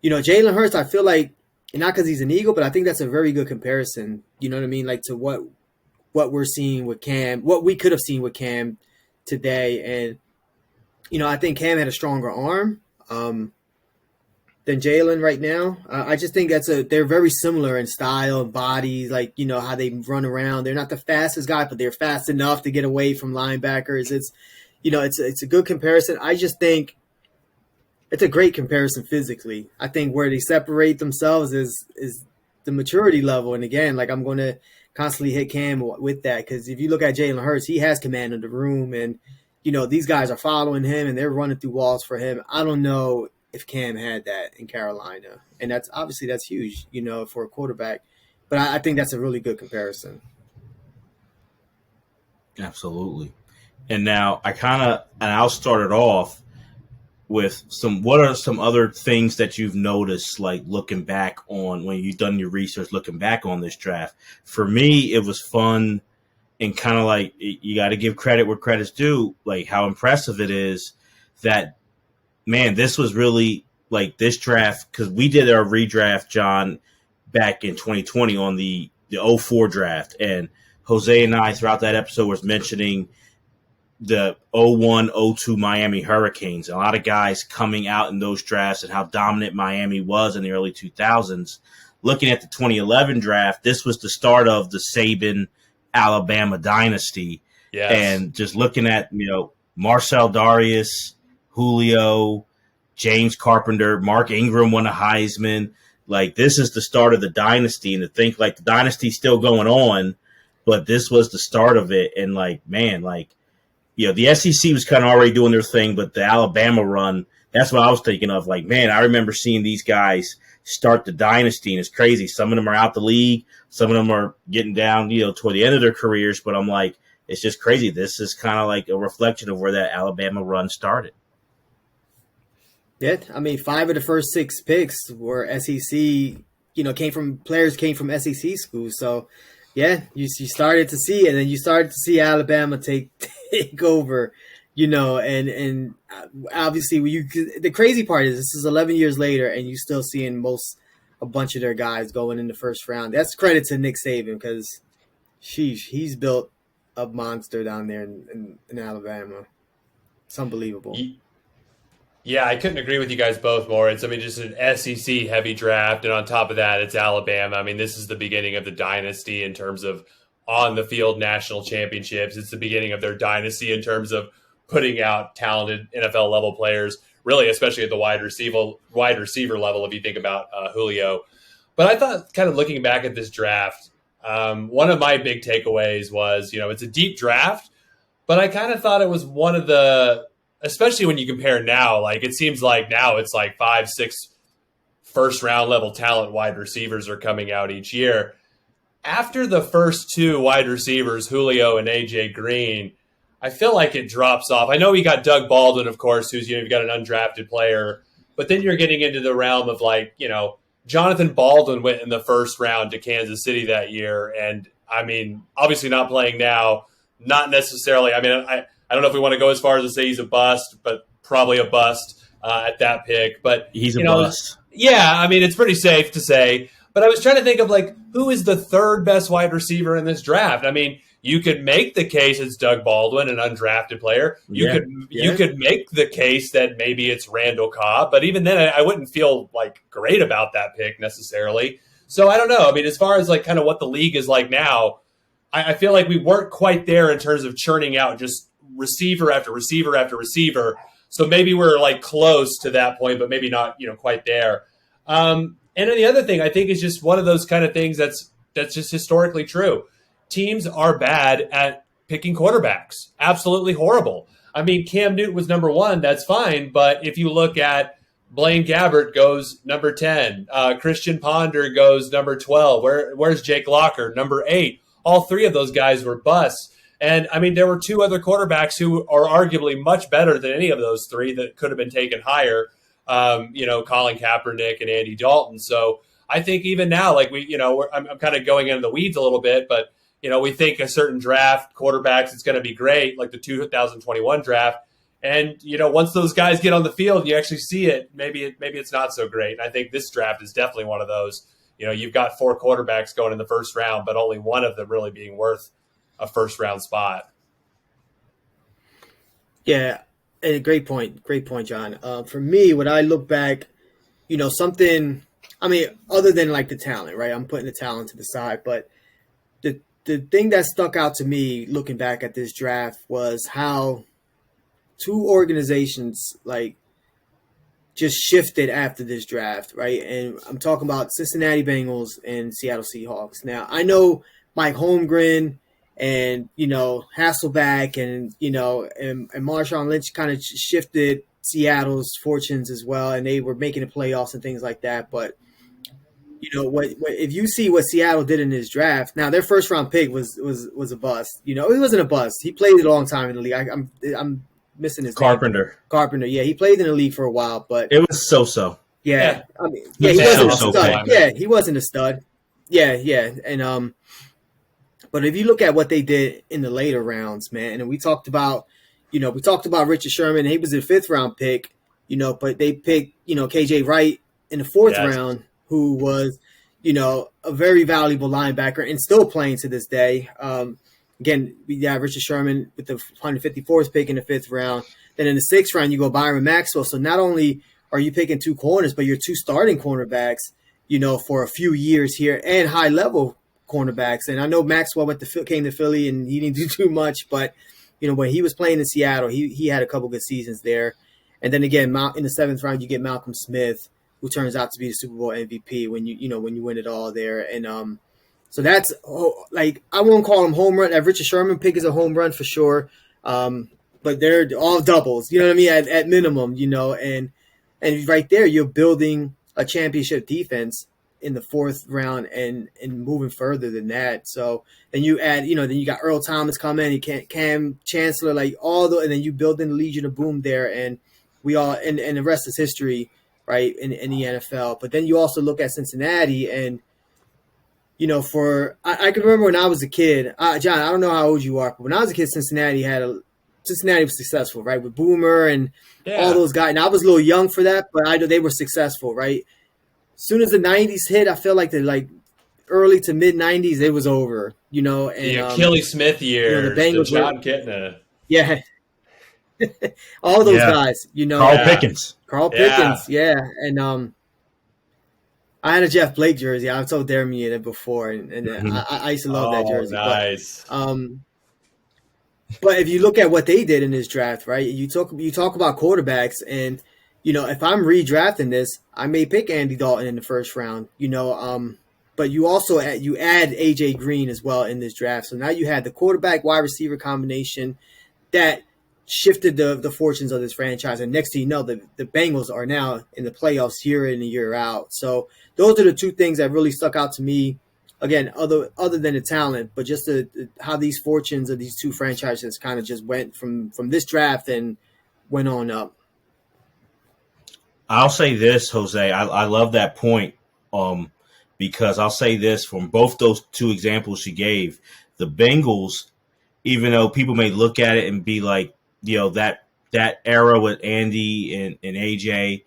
Jalen Hurts, I feel like, and not because he's an Eagle, but I think that's a very good comparison, you know what I mean? Like to what we're seeing with Cam, what we could have seen with Cam today. And, I think Cam had a stronger arm than Jalen right now. I just think they're very similar in style and bodies, like, how they run around. They're not the fastest guy, but they're fast enough to get away from linebackers. It's a good comparison. I just think it's a great comparison physically. I think where they separate themselves is the maturity level. And again, like I'm going to constantly hit Cam with that because if you look at Jalen Hurts, he has command of the room and, these guys are following him and they're running through walls for him. I don't know if Cam had that in Carolina. And that's huge, for a quarterback. But I think that's a really good comparison. Absolutely. And now I'll start it off with what are some other things that you've noticed, like looking back on when you've done your research, looking back on this draft? For me, it was fun and kind of like you got to give credit where credit's due, like how impressive it is that, man, this was really like this draft because we did our redraft, John, back in 2020 on the 04 draft. And Jose and I throughout that episode was mentioning the 01, 02 Miami Hurricanes. A lot of guys coming out in those drafts and how dominant Miami was in the early 2000s. Looking at the 2011 draft, this was the start of the Saban Alabama dynasty. Yes. And just looking at, Marcel Darius, Julio, James Carpenter, Mark Ingram won a Heisman. Like, this is the start of the dynasty. And to think, like, the dynasty's still going on, but this was the start of it. And, like, man, like, the SEC was kind of already doing their thing, but the Alabama run, that's what I was thinking of. Like, man, I remember seeing these guys start the dynasty, and it's crazy. Some of them are out the league. Some of them are getting down, toward the end of their careers. But I'm like, it's just crazy. This is kind of like a reflection of where that Alabama run started. Yeah, I mean, 5 of the first 6 picks were SEC, came from SEC schools. So, yeah, you started to see it, and then you started to see Alabama take over, and obviously the crazy part is this is 11 years later, and you still seeing a bunch of their guys going in the first round. That's credit to Nick Saban because, he's built a monster down there in Alabama. It's unbelievable. Yeah, I couldn't agree with you guys both more. It's, just an SEC heavy draft. And on top of that, it's Alabama. This is the beginning of the dynasty in terms of on the field national championships. It's the beginning of their dynasty in terms of putting out talented NFL level players, really, especially at the wide receiver level, if you think about Julio. But I thought, kind of looking back at this draft, one of my big takeaways was, it's a deep draft, but I kind of thought it was one of the, especially when you compare now, like it seems like now it's like 5, 6 first round level talent wide receivers are coming out each year. After the first 2 wide receivers, Julio and AJ Green, I feel like it drops off. I know we got Doug Baldwin, of course, who's, you've got an undrafted player, but then you're getting into the realm of like, Jonathan Baldwin went in the first round to Kansas City that year. And obviously not playing now, not necessarily. I don't know if we want to go as far as to say he's a bust, but probably a bust at that pick. But he's a bust. Yeah, it's pretty safe to say. But I was trying to think of like who is the third best wide receiver in this draft. You could make the case it's Doug Baldwin, an undrafted player. You could make the case that maybe it's Randall Cobb, but even then, I wouldn't feel like great about that pick necessarily. So I don't know. As far as like kind of what the league is like now, I feel like we weren't quite there in terms of churning out just receiver after receiver after receiver. So maybe we're like close to that point, but maybe not, quite there. And then the other thing I think is just one of those kind of things that's just historically true. Teams are bad at picking quarterbacks. Absolutely horrible. Cam Newton was number 1. That's fine. But if you look at Blaine Gabbert goes number 10, Christian Ponder goes number 12. Where's Jake Locker? Number 8. All 3 of those guys were busts. And I mean, there were 2 other quarterbacks who are arguably much better than any of those 3 that could have been taken higher. Colin Kaepernick and Andy Dalton. So I think even now, like I'm kind of going into the weeds a little bit, but we think a certain draft quarterbacks is going to be great, like the 2021 draft. And once those guys get on the field, and you actually see it. Maybe it's not so great. And I think this draft is definitely one of those. You've got 4 quarterbacks going in the first round, but only one of them really being worth a first round spot. Yeah, great point, John. For me, when I look back, something. I mean, other than like the talent, right? I'm putting the talent to the side, but the thing that stuck out to me looking back at this draft was how 2 organizations like just shifted after this draft, right? And I'm talking about Cincinnati Bengals and Seattle Seahawks. Now, I know Mike Holmgren and, Hasselbeck and Marshawn Lynch kind of shifted Seattle's fortunes as well, and they were making the playoffs and things like that. But, what if you see what Seattle did in this draft, now their first round pick was a bust. It wasn't a bust. He played a long time in the league. I'm missing his Carpenter. name. Carpenter, yeah, he played in the league for a while, but it was so-so. Yeah, I mean, he wasn't a stud. Yeah, he wasn't a stud. Yeah, and but if you look at what they did in the later rounds, man, and we talked about Richard Sherman. He was a 5th round pick, but they picked KJ Wright in the 4th round, who was a very valuable linebacker and still playing to this day. Again, we got Richard Sherman with the 154th pick in the 5th round. Then in the 6th round, you go Byron Maxwell. So not only are you picking 2 corners, but you're 2 starting cornerbacks, for a few years here, and high-level cornerbacks. And I know Maxwell came to Philly, and he didn't do too much, but when he was playing in Seattle, he had a couple good seasons there. And then again, in the 7th round, you get Malcolm Smith, who turns out to be the Super Bowl MVP when you win it all there. And so that's I won't call him home run. That Richard Sherman pick is a home run for sure, but they're all doubles. You know what I mean? At minimum, and right there, you're building a championship defense in the 4th round and moving further than that. So then you add, then you got Earl Thomas coming, Cam Chancellor, and then you build in the Legion of Boom there, and we all and the rest is history, right, in the NFL. But then you also look at Cincinnati, and I can remember when I was a kid, John, I don't know how old you are, but when I was a kid, Cincinnati was successful, right, with Boomer and all those guys. And I was a little young for that, but I know they were successful, right? As soon as the 90s hit, I feel like the early to mid 90s, it was over, and the Achilles Smith years, the Bengals the John Kitna. Yeah. All those guys, Carl Pickens, yeah. And I had a Jeff Blake jersey. I've told Deremy it before, and I used to love that jersey. Nice. But if you look at what they did in this draft, right? You talk about quarterbacks, and if I'm redrafting this, I may pick Andy Dalton in the 1st round. But you also add AJ Green as well in this draft. So now you had the quarterback wide receiver combination that shifted the fortunes of this franchise. And next thing you know, the Bengals are now in the playoffs year in and year out. So those are the 2 things that really stuck out to me. Again, other than the talent, but just how these fortunes of these 2 franchises kind of just went from this draft and went on up. I'll say this, Jose. I love that point because I'll say this from both those 2 examples you gave. The Bengals, even though people may look at it and be like, that era with Andy and AJ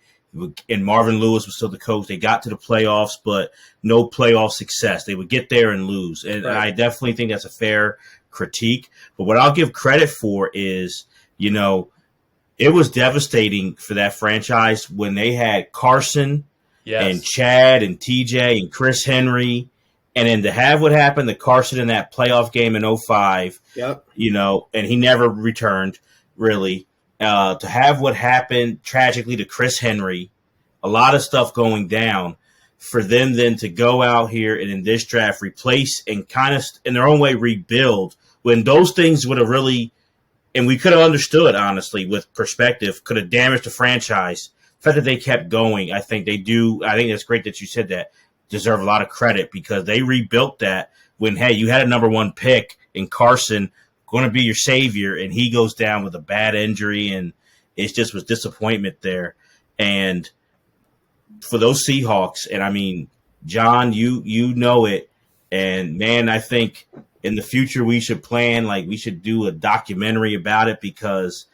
and Marvin Lewis was still the coach. They got to the playoffs, but no playoff success. They would get there and lose. And right. I definitely think that's a fair critique. But what I'll give credit for is, it was devastating for that franchise when they had Carson and Chad and TJ and Chris Henry. And then to have what happened to Carson in that playoff game in 2005, and he never returned, really. To have what happened tragically to Chris Henry, a lot of stuff going down, for them then to go out here and in this draft replace and kind of in their own way rebuild when those things would have really, and we could have understood, honestly, with perspective, could have damaged the franchise. The fact that they kept going, I think they do. I think it's great that you said that. Deserve a lot of credit because they rebuilt that when, hey, you had a number 1 pick in Carson going to be your savior, and he goes down with a bad injury, and it just was disappointment there. And for those Seahawks, and I mean, John, you know it, and man, I think in the future we should we should do a documentary about it, because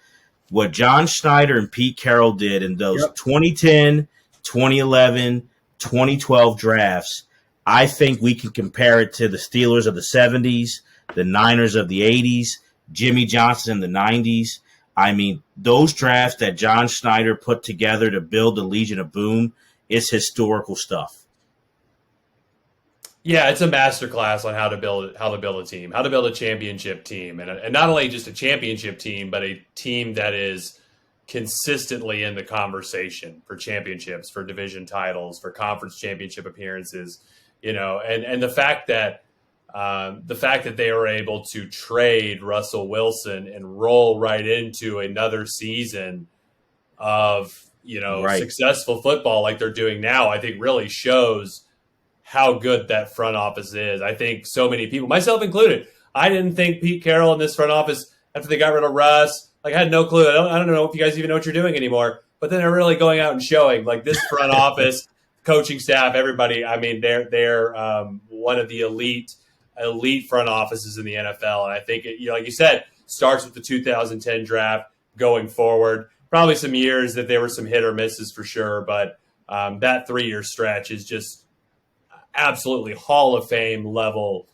what John Schneider and Pete Carroll did in those 2010, 2011, 2012 drafts, I think we can compare it to the Steelers of the 70s, the Niners of the 80s, Jimmy Johnson in the 90s. I mean, those drafts that John Schneider put together to build the Legion of Boom is historical stuff. Yeah, it's a masterclass on how to build a team, how to build a championship team, and not only just a championship team, but a team that is consistently in the conversation for championships, for division titles, for conference championship appearances. And the fact that they were able to trade Russell Wilson and roll right into another season of successful football like they're doing now, I think really shows how good that front office is. I think so many people, myself included, I didn't think Pete Carroll in this front office after they got rid of Russ. Like, I had no clue. I don't know if you guys even know what you're doing anymore. But then they're really going out and showing, like, this front office, coaching staff, everybody. I mean, they're one of the elite front offices in the NFL. And I think like you said, starts with the 2010 draft going forward. Probably some years that there were some hit or misses for sure, but that 3-year stretch is just absolutely Hall of Fame level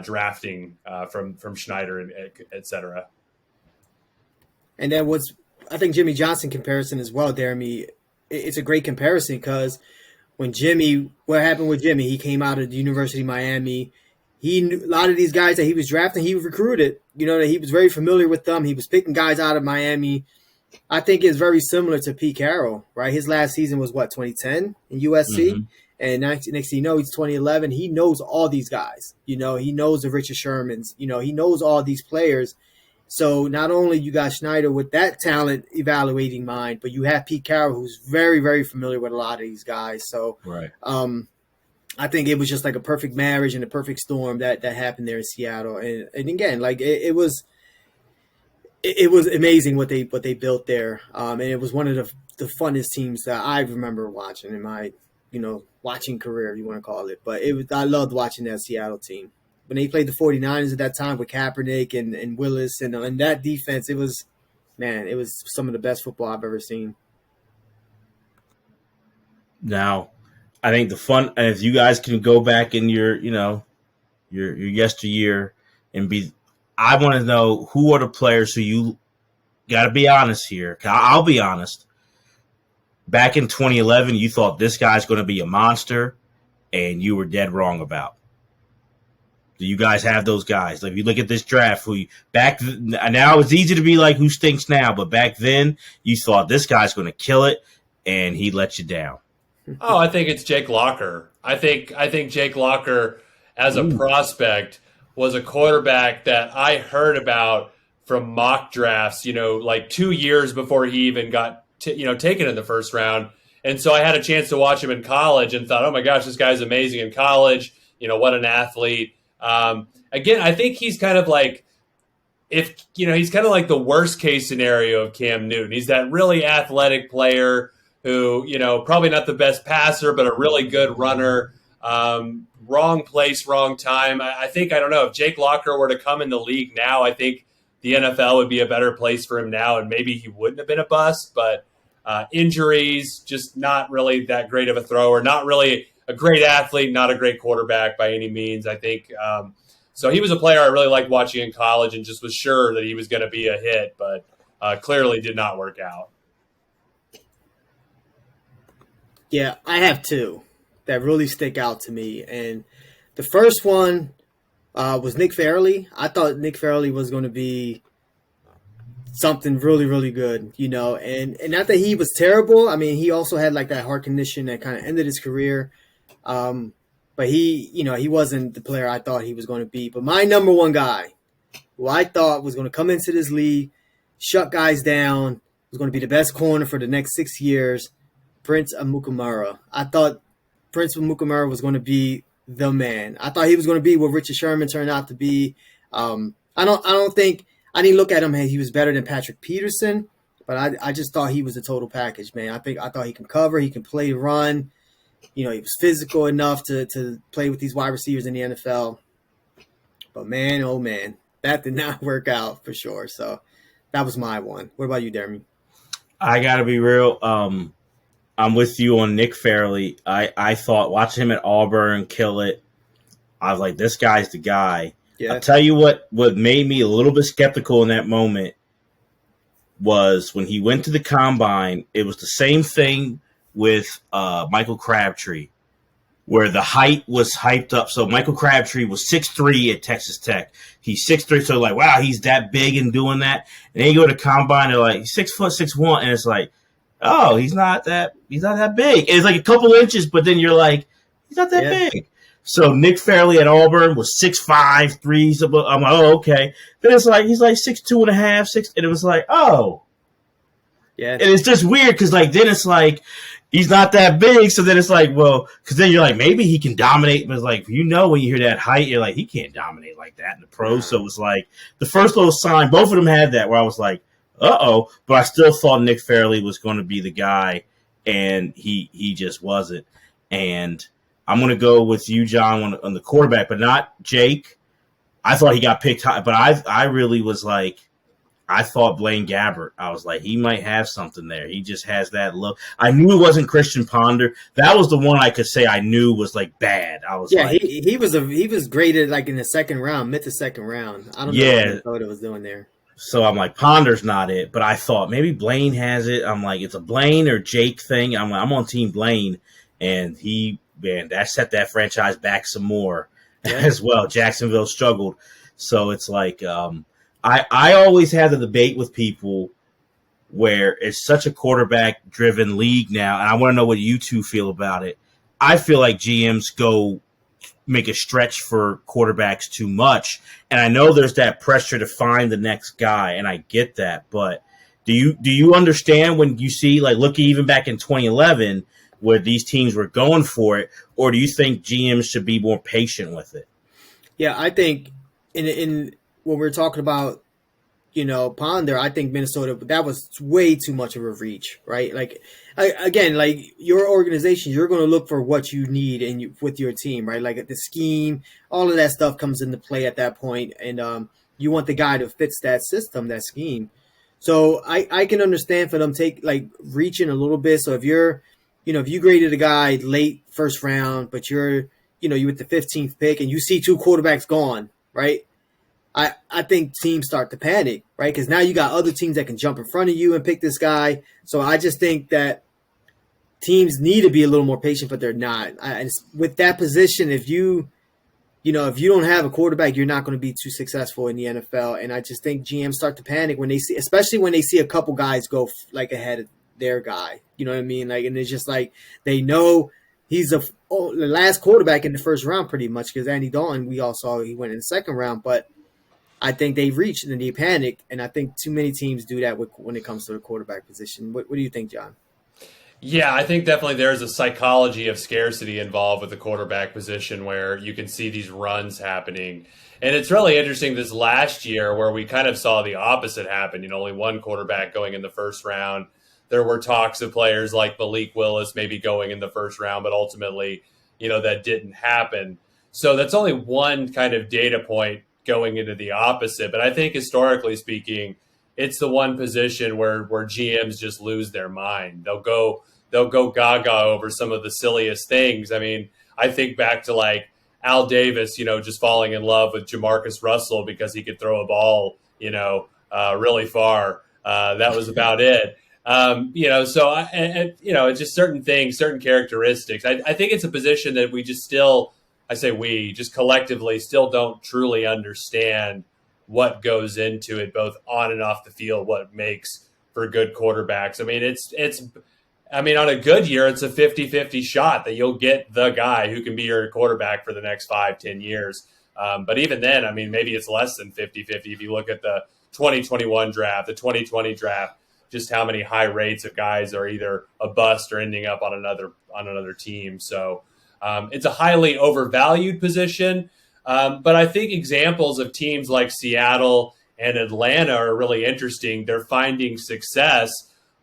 drafting from Schneider and et cetera. And then I think Jimmy Johnson comparison as well, Deremy, it's a great comparison because what happened with Jimmy, he came out of the University of Miami. He knew a lot of these guys that he was drafting, he recruited, that he was very familiar with them. He was picking guys out of Miami. I think it's very similar to Pete Carroll, right? His last season was 2010 in USC. Mm-hmm. And next thing you know, he's 2011. He knows all these guys. He knows the Richard Shermans. He knows all these players. So not only you got Schneider with that talent evaluating mind, but you have Pete Carroll, who's very, very familiar with a lot of these guys. So right. I think it was just like a perfect marriage and a perfect storm that happened there in Seattle. And again, like it was amazing what they built there. And it was one of the funnest teams that I remember watching in my watching career, if you want to call it. But I loved watching that Seattle team. When they played the 49ers at that time with Kaepernick and Willis and that defense, it was some of the best football I've ever seen. Now, I think the fun, and if you guys can go back in your yesteryear and I want to know who are the players who you got to be honest here. I'll be honest. Back in 2011, you thought this guy's going to be a monster, and you were dead wrong about. Do you guys have those guys? Like, if you look at this draft, now it's easy to be like, who stinks now? But back then, you thought this guy's going to kill it, and he let you down. Oh, I think it's Jake Locker. I think Jake Locker, as a prospect, was a quarterback that I heard about from mock drafts, like 2 years before he even got taken in the first round. And so I had a chance to watch him in college and thought, oh my gosh, this guy's amazing in college. What an athlete. Again, I think he's kind of like, he's kind of like the worst case scenario of Cam Newton. He's that really athletic player who, probably not the best passer, but a really good runner. Wrong place, wrong time. I don't know, if Jake Locker were to come in the league now, I think the NFL would be a better place for him now, and maybe he wouldn't have been a bust, but injuries, just not really that great of a thrower, not really a great athlete, not a great quarterback by any means, I think. So he was a player I really liked watching in college and just was sure that he was going to be a hit, but clearly did not work out. Yeah, I have two that really stick out to me. And the first one was Nick Fairley. I thought Nick Fairley was going to be something really, really good, and not that he was terrible. I mean, he also had like that heart condition that kind of ended his career. But he wasn't the player I thought he was going to be. But my number one guy, who I thought was going to come into this league, shut guys down, was going to be the best corner for the next 6 years, Prince Amukamara. I thought Prince Amukamara was going to be the man. I thought he was going to be what Richard Sherman turned out to be. I don't think I didn't look at him. Hey, he was better than Patrick Peterson, but I just thought he was a total package, man. I thought he can cover, he can play, run. He was physical enough to play with these wide receivers in the NFL. But man, oh man, that did not work out for sure. So that was my one. What about you, Deremy? I gotta be real. I'm with you on Nick Fairley. I thought watching him at Auburn kill it, I was like, this guy's the guy. Yeah. I'll tell you what made me a little bit skeptical in that moment was when he went to the combine. It was the same thing with Michael Crabtree, where the height was hyped up. So Michael Crabtree was 6'3" at Texas Tech. He's 6'3", so like, wow, he's that big and doing that. And then you go to combine, they're like, he's 6', 6'1", and it's like, oh, he's not that big. And it's like a couple inches, but then you're like, he's not that big. So Nick Fairley at Auburn was 6'5", 3. I'm like, oh, okay. Then it's like he's like 6'2.5", 6, and it was like, oh, yeah. And it's just weird because like then it's like he's not that big, so then it's like, well, because then you're like maybe he can dominate, but it's like when you hear that height, you're like he can't dominate like that in the pros. So it was like the first little sign. Both of them had that where I was like, uh-oh, but I still thought Nick Fairley was going to be the guy, and he just wasn't. And I'm going to go with you, John, on the quarterback, but not Jake. I thought he got picked high, but I really was like, I thought Blaine Gabbert. I was like, he might have something there. He just has that look. I knew it wasn't Christian Ponder. That was the one I could say I knew was like bad. I was like, he was graded like in the second round, mid to second round. I don't know what Minnesota was doing there. So I'm like, Ponder's not it, but I thought maybe Blaine has it. I'm like, it's a Blaine or Jake thing. I'm on Team Blaine, and that set that franchise back some more as well. Jacksonville struggled, so it's like I always have the debate with people where it's such a quarterback-driven league now, and I want to know what you two feel about it. I feel like GMs go make a stretch for quarterbacks too much, and I know there's that pressure to find the next guy, and I get that. But do you understand when you see, like, look even back in 2011 where these teams were going for it, or do you think GMs should be more patient with it? Yeah, I think in when we're talking about, Ponder, I think Minnesota, that was way too much of a reach, right? Like, again, like your organization, you're going to look for what you need with your team, right? Like the scheme, all of that stuff comes into play at that point, and you want the guy that fits that system, that scheme. So I can understand for them reaching a little bit. So if if you graded a guy late first round, but you're with the 15th pick and you see two quarterbacks gone, right? I think teams start to panic, right? Because now you got other teams that can jump in front of you and pick this guy. So I just think that teams need to be a little more patient, but they're not. With that position, if you don't have a quarterback, you're not going to be too successful in the NFL. And I just think GMs start to panic especially when they see a couple guys go ahead of their guy. You know what I mean? Like, and it's just like they know he's the last quarterback in the first round, pretty much. Because Andy Dalton, we all saw he went in the second round, but I think they reached and they panicked, and I think too many teams do that when it comes to the quarterback position. What do you think, John? Yeah, I think definitely there's a psychology of scarcity involved with the quarterback position where you can see these runs happening. And it's really interesting this last year where we kind of saw the opposite happen. Only one quarterback going in the first round. There were talks of players like Malik Willis maybe going in the first round, but ultimately, that didn't happen. So that's only one kind of data point going into the opposite. But I think historically speaking, it's the one position where GMs just lose their mind. They'll go gaga over some of the silliest things. I mean, I think back to like Al Davis, just falling in love with Jamarcus Russell because he could throw a ball, really far. That was about it. So it's just certain things, certain characteristics. I think it's a position that we just still, just collectively still don't truly understand what goes into it, both on and off the field, what makes for good quarterbacks. I mean, on a good year, it's a 50-50 shot that you'll get the guy who can be your quarterback for the next 5-10 years. But even then, I mean, maybe it's less than 50-50 if you look at the 2021 draft, the 2020 draft, just how many high rates of guys are either a bust or ending up on another team. So it's a highly overvalued position. But I think examples of teams like Seattle and Atlanta are really interesting. They're finding success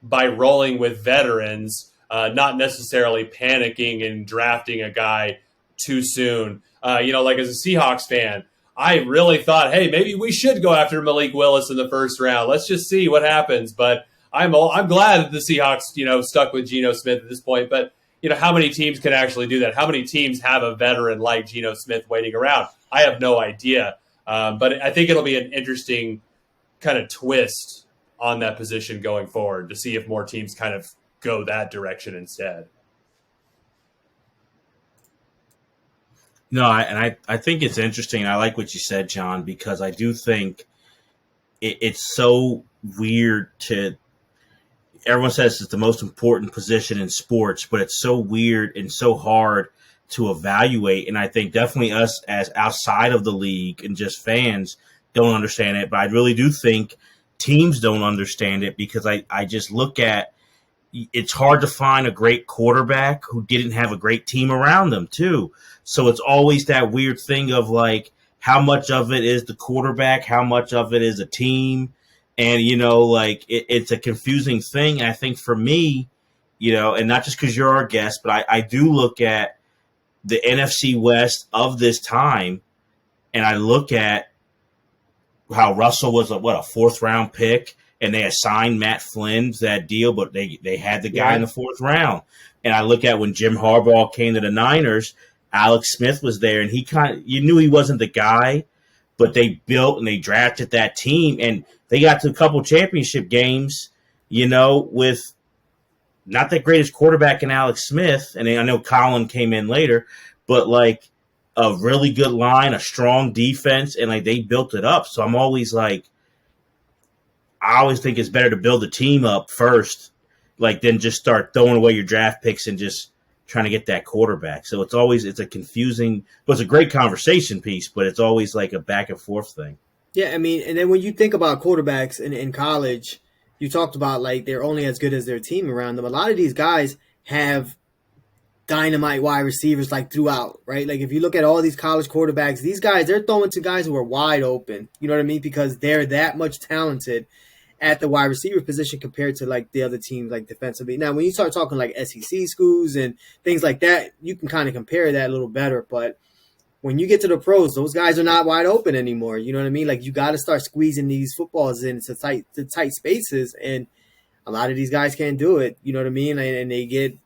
by rolling with veterans, not necessarily panicking and drafting a guy too soon. Like as a Seahawks fan, I really thought, hey, maybe we should go after Malik Willis in the first round. Let's just see what happens. But I'm glad that the Seahawks, stuck with Geno Smith at this point. But how many teams can actually do that? How many teams have a veteran like Geno Smith waiting around? I have no idea. But I think it'll be an interesting kind of twist on that position going forward to see if more teams kind of go that direction instead. No, I think it's interesting. I like what you said, John, because I do think it's so weird to – everyone says it's the most important position in sports, but it's so weird and so hard to evaluate. And I think definitely us as outside of the league and just fans don't understand it. But I really do think teams don't understand it because I just look at it's hard to find a great quarterback who didn't have a great team around them too. So it's always that weird thing of like how much of it is the quarterback, how much of it is a team. And, it's a confusing thing. And I think for me, and not just because you're our guest, but I do look at the NFC West of this time, and I look at how Russell was a fourth-round pick, and they assigned Matt Flynn to that deal, but they had the guy in the fourth round. And I look at when Jim Harbaugh came to the Niners, Alex Smith was there, and you knew he wasn't the guy, but they built and they drafted that team, and they got to a couple championship games, with not the greatest quarterback in Alex Smith, and I know Colin came in later, but like a really good line, a strong defense, and like they built it up. So I'm always like, I always think it's better to build a team up first, like than just start throwing away your draft picks and just trying to get that quarterback. So it's a confusing, but it's a great conversation piece, but it's always like a back and forth thing. Yeah, I mean, and then when you think about quarterbacks in college, you talked about like they're only as good as their team around them. A lot of these guys have dynamite wide receivers like throughout, right? Like if you look at all these college quarterbacks, these guys, they're throwing to guys who are wide open. You know what I mean? Because they're that much talented at the wide receiver position compared to like the other teams like defensively. Now, when you start talking like SEC schools and things like that, you can kind of compare that a little better. But when you get to the pros, those guys are not wide open anymore. You know what I mean? Like you got to start squeezing these footballs into tight spaces, and a lot of these guys can't do it. You know what I mean? And they get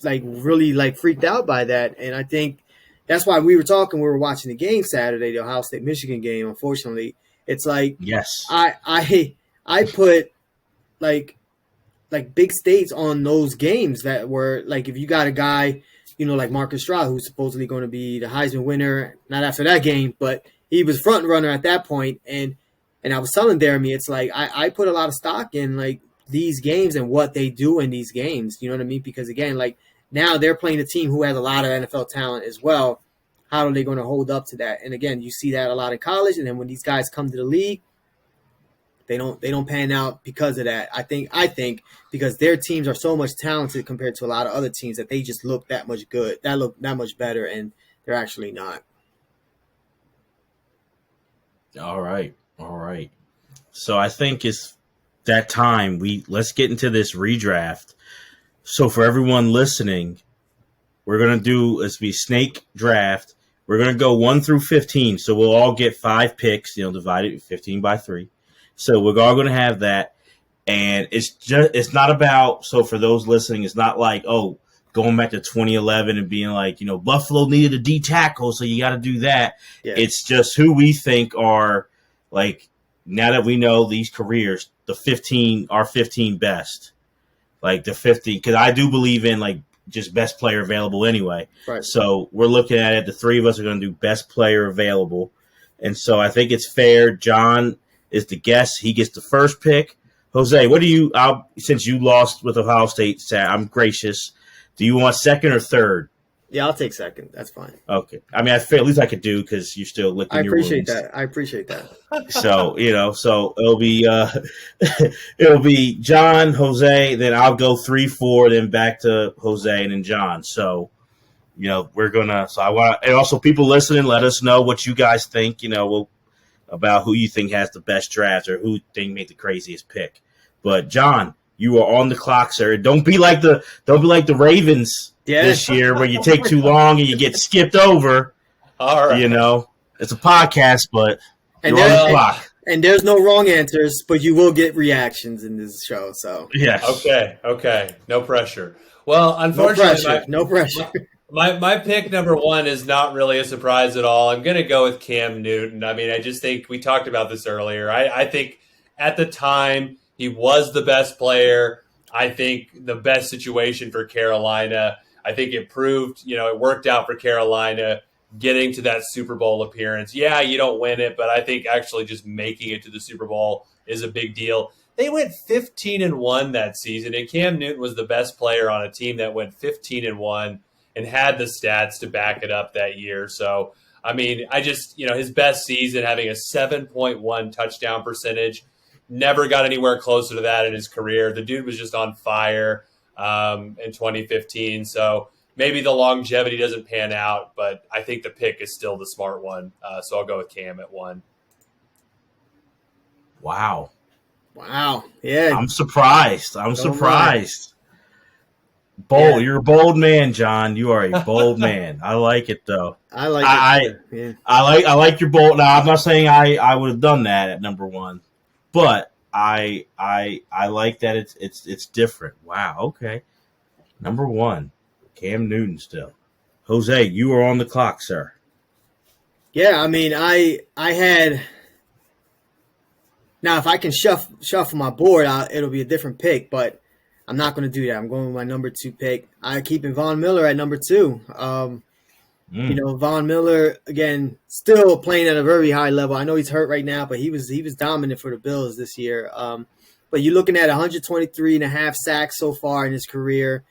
like really like freaked out by that. And I think that's why we were watching the game Saturday, the Ohio State Michigan game. Unfortunately, it's like yes, I put like big stakes on those games that were like if you got a guy, like Marcus Stroud, who's supposedly going to be the Heisman winner, not after that game, but he was front runner at that point. And I was telling Deremy, it's like I put a lot of stock in like these games and what they do in these games. You know what I mean? Because again, like now they're playing a team who has a lot of NFL talent as well. How are they going to hold up to that? And again, you see that a lot in college. And then when these guys come to the league, they don't pan out because of that. I think because their teams are so much talented compared to a lot of other teams that they just look that much good, that look that much better, and they're actually not. All right. So I think it's that time let's get into this redraft. So for everyone listening, we're gonna do snake draft. We're gonna go 1 through 15. So we'll all get 5 picks, divided 15 by 3. So we're all going to have that, and it's not about, so for those listening, it's not like, going back to 2011 and being like, Buffalo needed a D tackle, so you got to do that. Yeah. It's just who we think are, like, now that we know these careers, our 15 best. Like the 50, because I do believe in, like, just best player available anyway. Right. So we're looking at it. The 3 of us are going to do best player available. And so I think it's fair. John is the guest. He gets the first pick. Jose, since you lost with Ohio State, I'm gracious. Do you want second or third? Yeah, I'll take second. That's fine. Okay. I mean, at least I could do because you're still licking your wounds. I appreciate that. So, so it'll be John, Jose, then I'll go 3, 4, then back to Jose and then John. So we're gonna. So I want, and also people listening, let us know what you guys think. About who you think has the best draft or who you think made the craziest pick. But John, you are on the clock, sir. Don't be like the Ravens this year where you take too long and you get skipped over. All right. It's a podcast, but you're on the clock. And there's no wrong answers, but you will get reactions in this show. So yes. Okay. No pressure. Well, unfortunately, no pressure. My pick number 1 is not really a surprise at all. I'm going to go with Cam Newton. I mean, I just think we talked about this earlier. I think at the time he was the best player. I think the best situation for Carolina. I think it proved, it worked out for Carolina getting to that Super Bowl appearance. Yeah, you don't win it, but I think actually just making it to the Super Bowl is a big deal. They went 15-1 that season, and Cam Newton was the best player on a team that went 15-1 and had the stats to back it up that year. So, I mean, I just, his best season, having a 7.1 touchdown percentage, never got anywhere closer to that in his career. The dude was just on fire in 2015. So maybe the longevity doesn't pan out, but I think the pick is still the smart one. So I'll go with Cam at 1. Wow. Yeah. I'm surprised. Bold. Yeah. You're a bold man, John. You are a bold man. I like it though. I like it. Yeah. I like your bold. Now I'm not saying I would have done that at number 1, but I like that it's different. Wow. Okay. Number 1, Cam Newton still. Jose, you are on the clock, sir. Yeah, I mean, I had. Now, if I can shuffle my board, it'll be a different pick, but I'm not going to do that. I'm going with my number 2 pick. I'm keeping Von Miller at number 2. Von Miller, again, still playing at a very high level. I know he's hurt right now, but he was dominant for the Bills this year. But you're looking at 123.5 sacks so far in his career,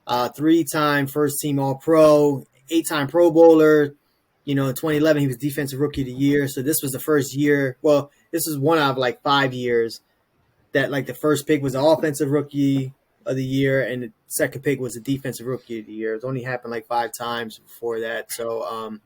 3-time first-team All-Pro, 8-time Pro Bowler. In 2011, he was Defensive Rookie of the Year. So this was the first year. Well, this is one out of 5 years that the first pick was the Offensive Rookie of the Year and the second pick was the Defensive Rookie of the Year. It's only happened 5 times before that. So,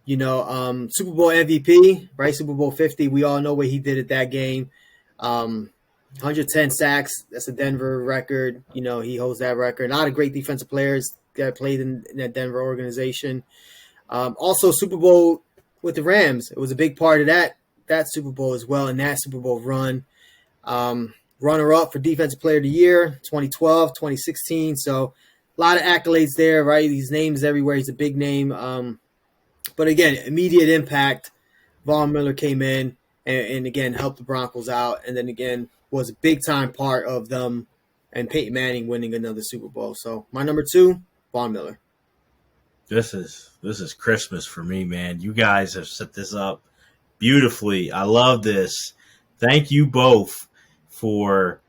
Super Bowl MVP, right? Super Bowl 50. We all know what he did at that game. 110 sacks. That's a Denver record. He holds that record. A lot of great defensive players that played in that Denver organization. Also, Super Bowl with the Rams. It was a big part of that Super Bowl as well, and that Super Bowl run. Runner-up for Defensive Player of the Year, 2012, 2016. So a lot of accolades there, right? These names everywhere. He's a big name. But again, immediate impact. Von Miller came in and again, helped the Broncos out. And then again, was a big-time part of them and Peyton Manning winning another Super Bowl. So my number 2, Von Miller. This is Christmas for me, man. You guys have set this up beautifully. I love this. Thank you both for,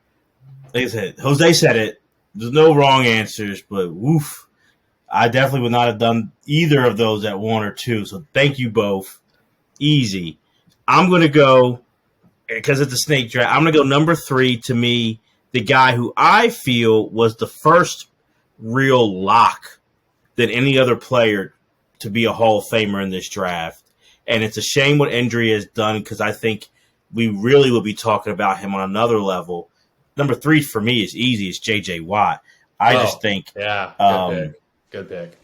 like I said, Jose said it. There's no wrong answers, but woof. I definitely would not have done either of those at 1 or 2. So thank you both. Easy. I'm going to go, because it's a snake draft, I'm going to go number 3 to me, the guy who I feel was the first real lock than any other player to be a Hall of Famer in this draft. And it's a shame what injury has done because I think we really will be talking about him on another level. Number 3 for me is easy. It's J.J. Watt. I just think – yeah, good pick.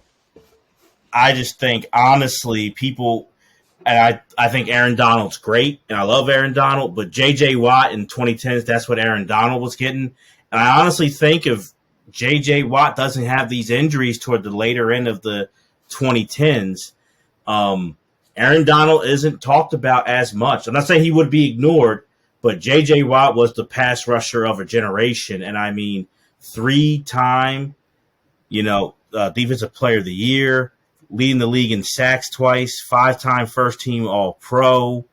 I just think, honestly, people – and I think Aaron Donald's great, and I love Aaron Donald, but J.J. Watt in 2010s, that's what Aaron Donald was getting. And I honestly think if J.J. Watt doesn't have these injuries toward the later end of the 2010s, Aaron Donald isn't talked about as much. I'm not saying he would be ignored, but J.J. Watt was the pass rusher of a generation. And I mean, 3-time, Defensive Player of the Year, leading the league in sacks twice, 5-time first-team All-Pro,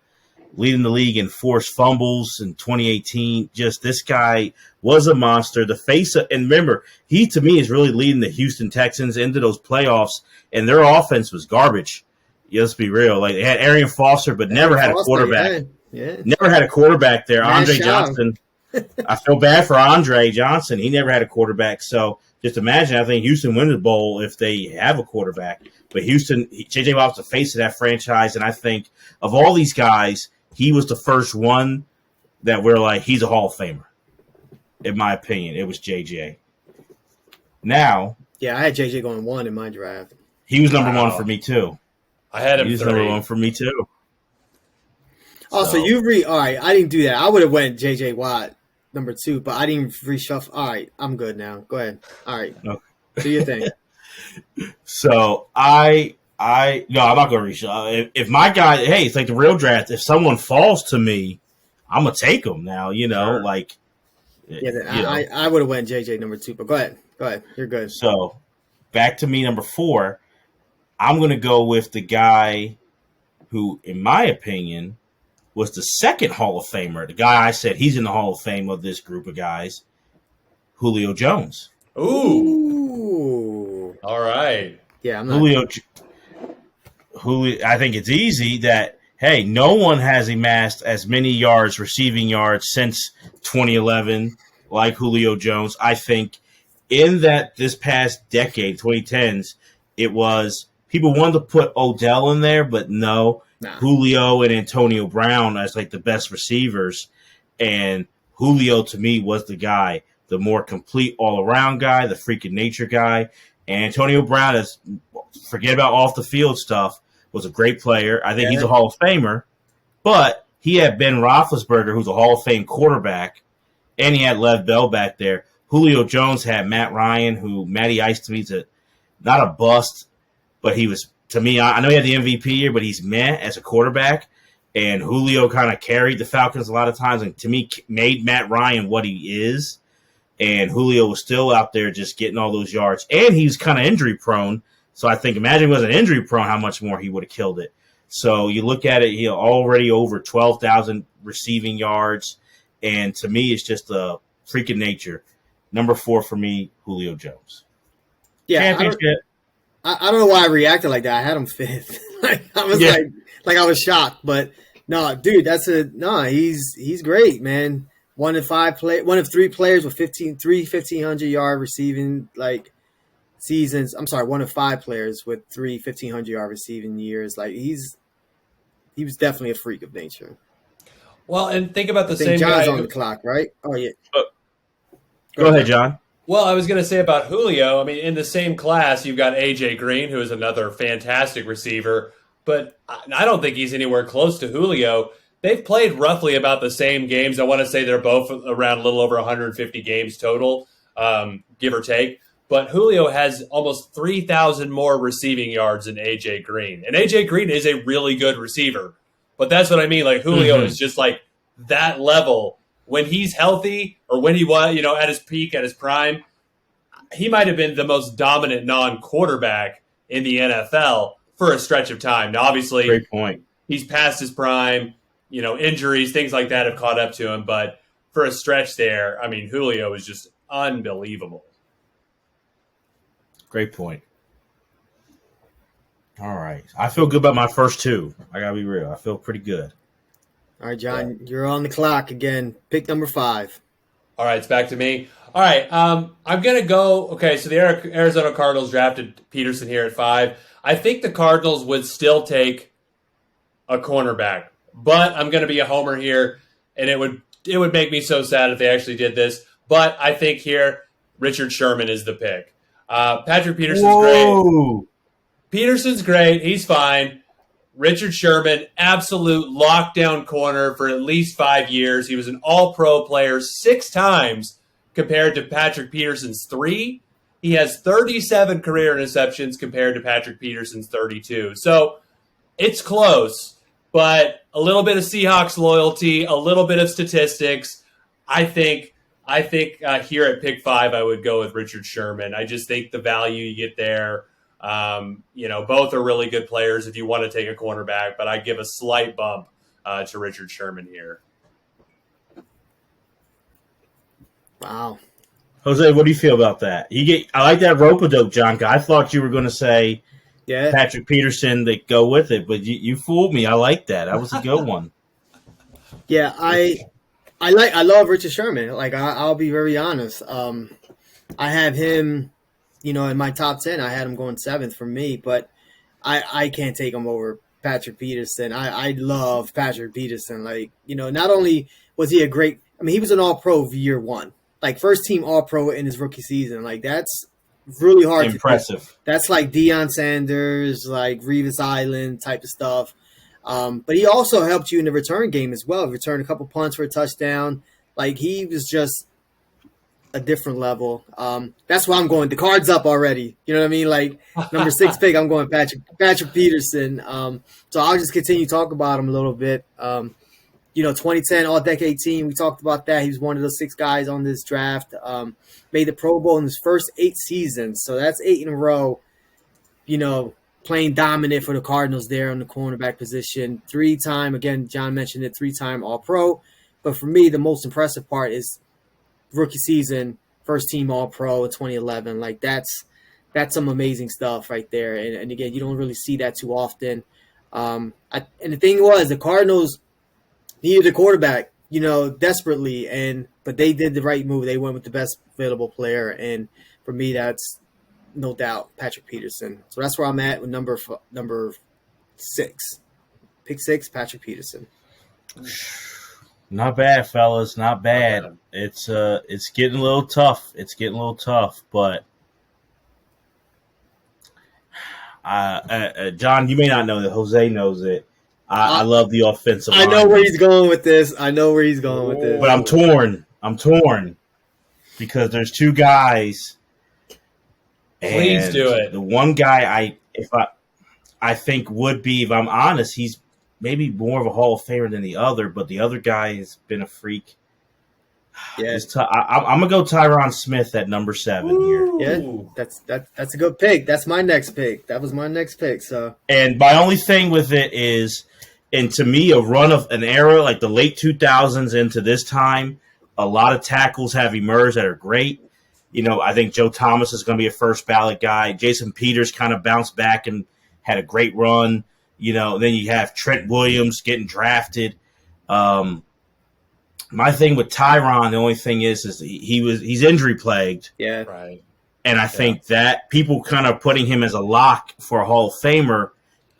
leading the league in forced fumbles in 2018. Just this guy was a monster. The face of, and remember, he to me is really leading the Houston Texans into those playoffs, and their offense was garbage. Let's be real. They had Arian Foster, but never had a quarterback. Yeah. Never had a quarterback there. Nice Andre job. Johnson. I feel bad for Andre Johnson. He never had a quarterback. So just imagine. I think Houston wins the bowl if they have a quarterback. But Houston, J.J. Watt's the face of that franchise, and I think of all these guys, he was the first one that we're like, he's a Hall of Famer. In my opinion, it was J.J. Now, yeah, I had J.J. going 1 in my draft. He was number 1 for me too. I had him. He was 3. number 1 for me too. Oh, so you all right? I didn't do that. I would have went J.J. Watt number 2, but I didn't reshuffle. All right, I'm good now. Go ahead. All right, do your thing. So I'm not going to reshuffle. If my guy, hey, it's like the real draft. If someone falls to me, I'm gonna take him now. Sure. Like. Yeah, I would have went JJ number 2, but go ahead. You're good. So, back to me number 4. I'm going to go with the guy who, in my opinion, was the second Hall of Famer. The guy I said he's in the Hall of Fame of this group of guys, Julio Jones. Ooh. All right. Yeah, I'm not. Julio. I think it's easy that, hey, no one has amassed as many yards, receiving yards, since 2011 like Julio Jones. I think in this past decade, 2010s, it was people wanted to put Odell in there, but no. Julio and Antonio Brown as like the best receivers. And Julio, to me, was the guy, the more complete all-around guy, the freaking nature guy. And Antonio Brown, forget about off-the-field stuff, was a great player. I think he's a Hall of Famer. But he had Ben Roethlisberger, who's a Hall of Fame quarterback, and he had Lev Bell back there. Julio Jones had Matt Ryan, who Matty Ice to me is not a bust, but he was, to me, I know he had the MVP year, but he's meh as a quarterback. And Julio kind of carried the Falcons a lot of times, and to me made Matt Ryan what he is. And Julio was still out there just getting all those yards. And he was kind of injury prone. So I think, imagine he wasn't injury prone, how much more he would have killed it. So you look at it, already over 12,000 receiving yards. And to me, it's just a freak of nature. Number 4 for me, Julio Jones. Yeah, championship. I don't know why I reacted like that. I had him 5th. I was like I was shocked. But no, dude, he's great, man. One of 3 players with 1,500 receiving seasons. I'm sorry, one of 5 players with 3 1,500 receiving years. Like he was definitely a freak of nature. Well, and think about the same John's guy on the clock, right? Oh yeah. Go ahead, John. Well, I was going to say about Julio, I mean, in the same class, you've got A.J. Green, who is another fantastic receiver, but I don't think he's anywhere close to Julio. They've played roughly about the same games. I want to say they're both around a little over 150 games total, give or take. But Julio has almost 3,000 more receiving yards than A.J. Green. And A.J. Green is a really good receiver. But that's what I mean. Like, Julio is just like that level. When he's healthy, or when he was, at his peak, at his prime, he might have been the most dominant non-quarterback in the NFL for a stretch of time. Now, obviously, great point. He's past his prime. Injuries, things like that have caught up to him. But for a stretch there, I mean, Julio is just unbelievable. Great point. All right. I feel good about my first 2. I got to be real. I feel pretty good. All right, John, you're on the clock again. Pick number 5. All right, it's back to me. All right, I'm going to go. Okay, so the Arizona Cardinals drafted Peterson here at 5. I think the Cardinals would still take a cornerback, but I'm going to be a homer here, and it would make me so sad if they actually did this. But I think here, Richard Sherman is the pick. Patrick Peterson's great. Peterson's great. He's fine. Richard Sherman, absolute lockdown corner for at least 5 years. He was an all-pro player 6 times compared to Patrick Peterson's 3. He has 37 career interceptions compared to Patrick Peterson's 32. So it's close, but a little bit of Seahawks loyalty, a little bit of statistics. I think here at pick 5, I would go with Richard Sherman. I just think the value you get there. Both are really good players if you want to take a cornerback, but I give a slight bump to Richard Sherman here. Wow. Jose, what do you feel about that? I like that rope-a-dope, John. I thought you were going to say Patrick Peterson to go with it, but you fooled me. I like that. That was a good one. Yeah, I love Richard Sherman. Like I'll be very honest. I have him, in my top 10. I had him going 7th for me, but I can't take him over Patrick Peterson. I love Patrick Peterson. Like, not only was he he was an All-Pro year one, like first team All-Pro in his rookie season. Like, that's really hard. Impressive. That's like Deion Sanders, like Revis Island type of stuff. But he also helped you in the return game as well. Returned a couple punts for a touchdown. Like, he was just a different level. That's why I'm going. The card's up already. You know what I mean? Like, number 6 pick, I'm going Patrick Peterson. So I'll just continue to talk about him a little bit. 2010 All-Decade team, we talked about that. He was one of those 6 guys on this draft. Made the Pro Bowl in his first 8 seasons. So that's 8 in a row, playing dominant for the Cardinals there on the cornerback position. 3-time, again, John mentioned it, 3-time All-Pro. But for me, the most impressive part is rookie season, first team All-Pro in 2011. Like, that's some amazing stuff right there. And again, you don't really see that too often. And the thing was, the Cardinals needed a quarterback, desperately, but they did the right move. They went with the best available player, and for me, that's no doubt Patrick Peterson. So that's where I'm at with number 6. Pick 6, Patrick Peterson. Not bad, fellas. Not bad. It's getting a little tough. But John, you may not know that. Jose knows it. I love the offensive line. I know where he's going with this. But I'm torn because there's 2 guys. Please do it. The one guy I think would be, if I'm honest, he's maybe more of a Hall of Famer than the other, but the other guy has been a freak. Yeah, I'm gonna go Tyron Smith at number 7 here. Yeah, that's a good pick. That's my next pick. That was my next pick. So, and my only thing with it is, and to me, a run of an era like the late 2000s into this time, a lot of tackles have emerged that are great. I think Joe Thomas is going to be a first ballot guy. Jason Peters kind of bounced back and had a great run. Then you have Trent Williams getting drafted. My thing with Tyron, the only thing is he's injury plagued. Yeah, right. And I think that people kind of putting him as a lock for a Hall of Famer.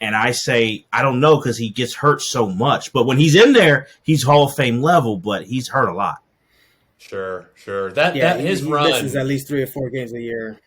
And I say, I don't know, because he gets hurt so much. But when he's in there, he's Hall of Fame level, but he's hurt a lot. Sure. His he run misses at least 3 or 4 games a year.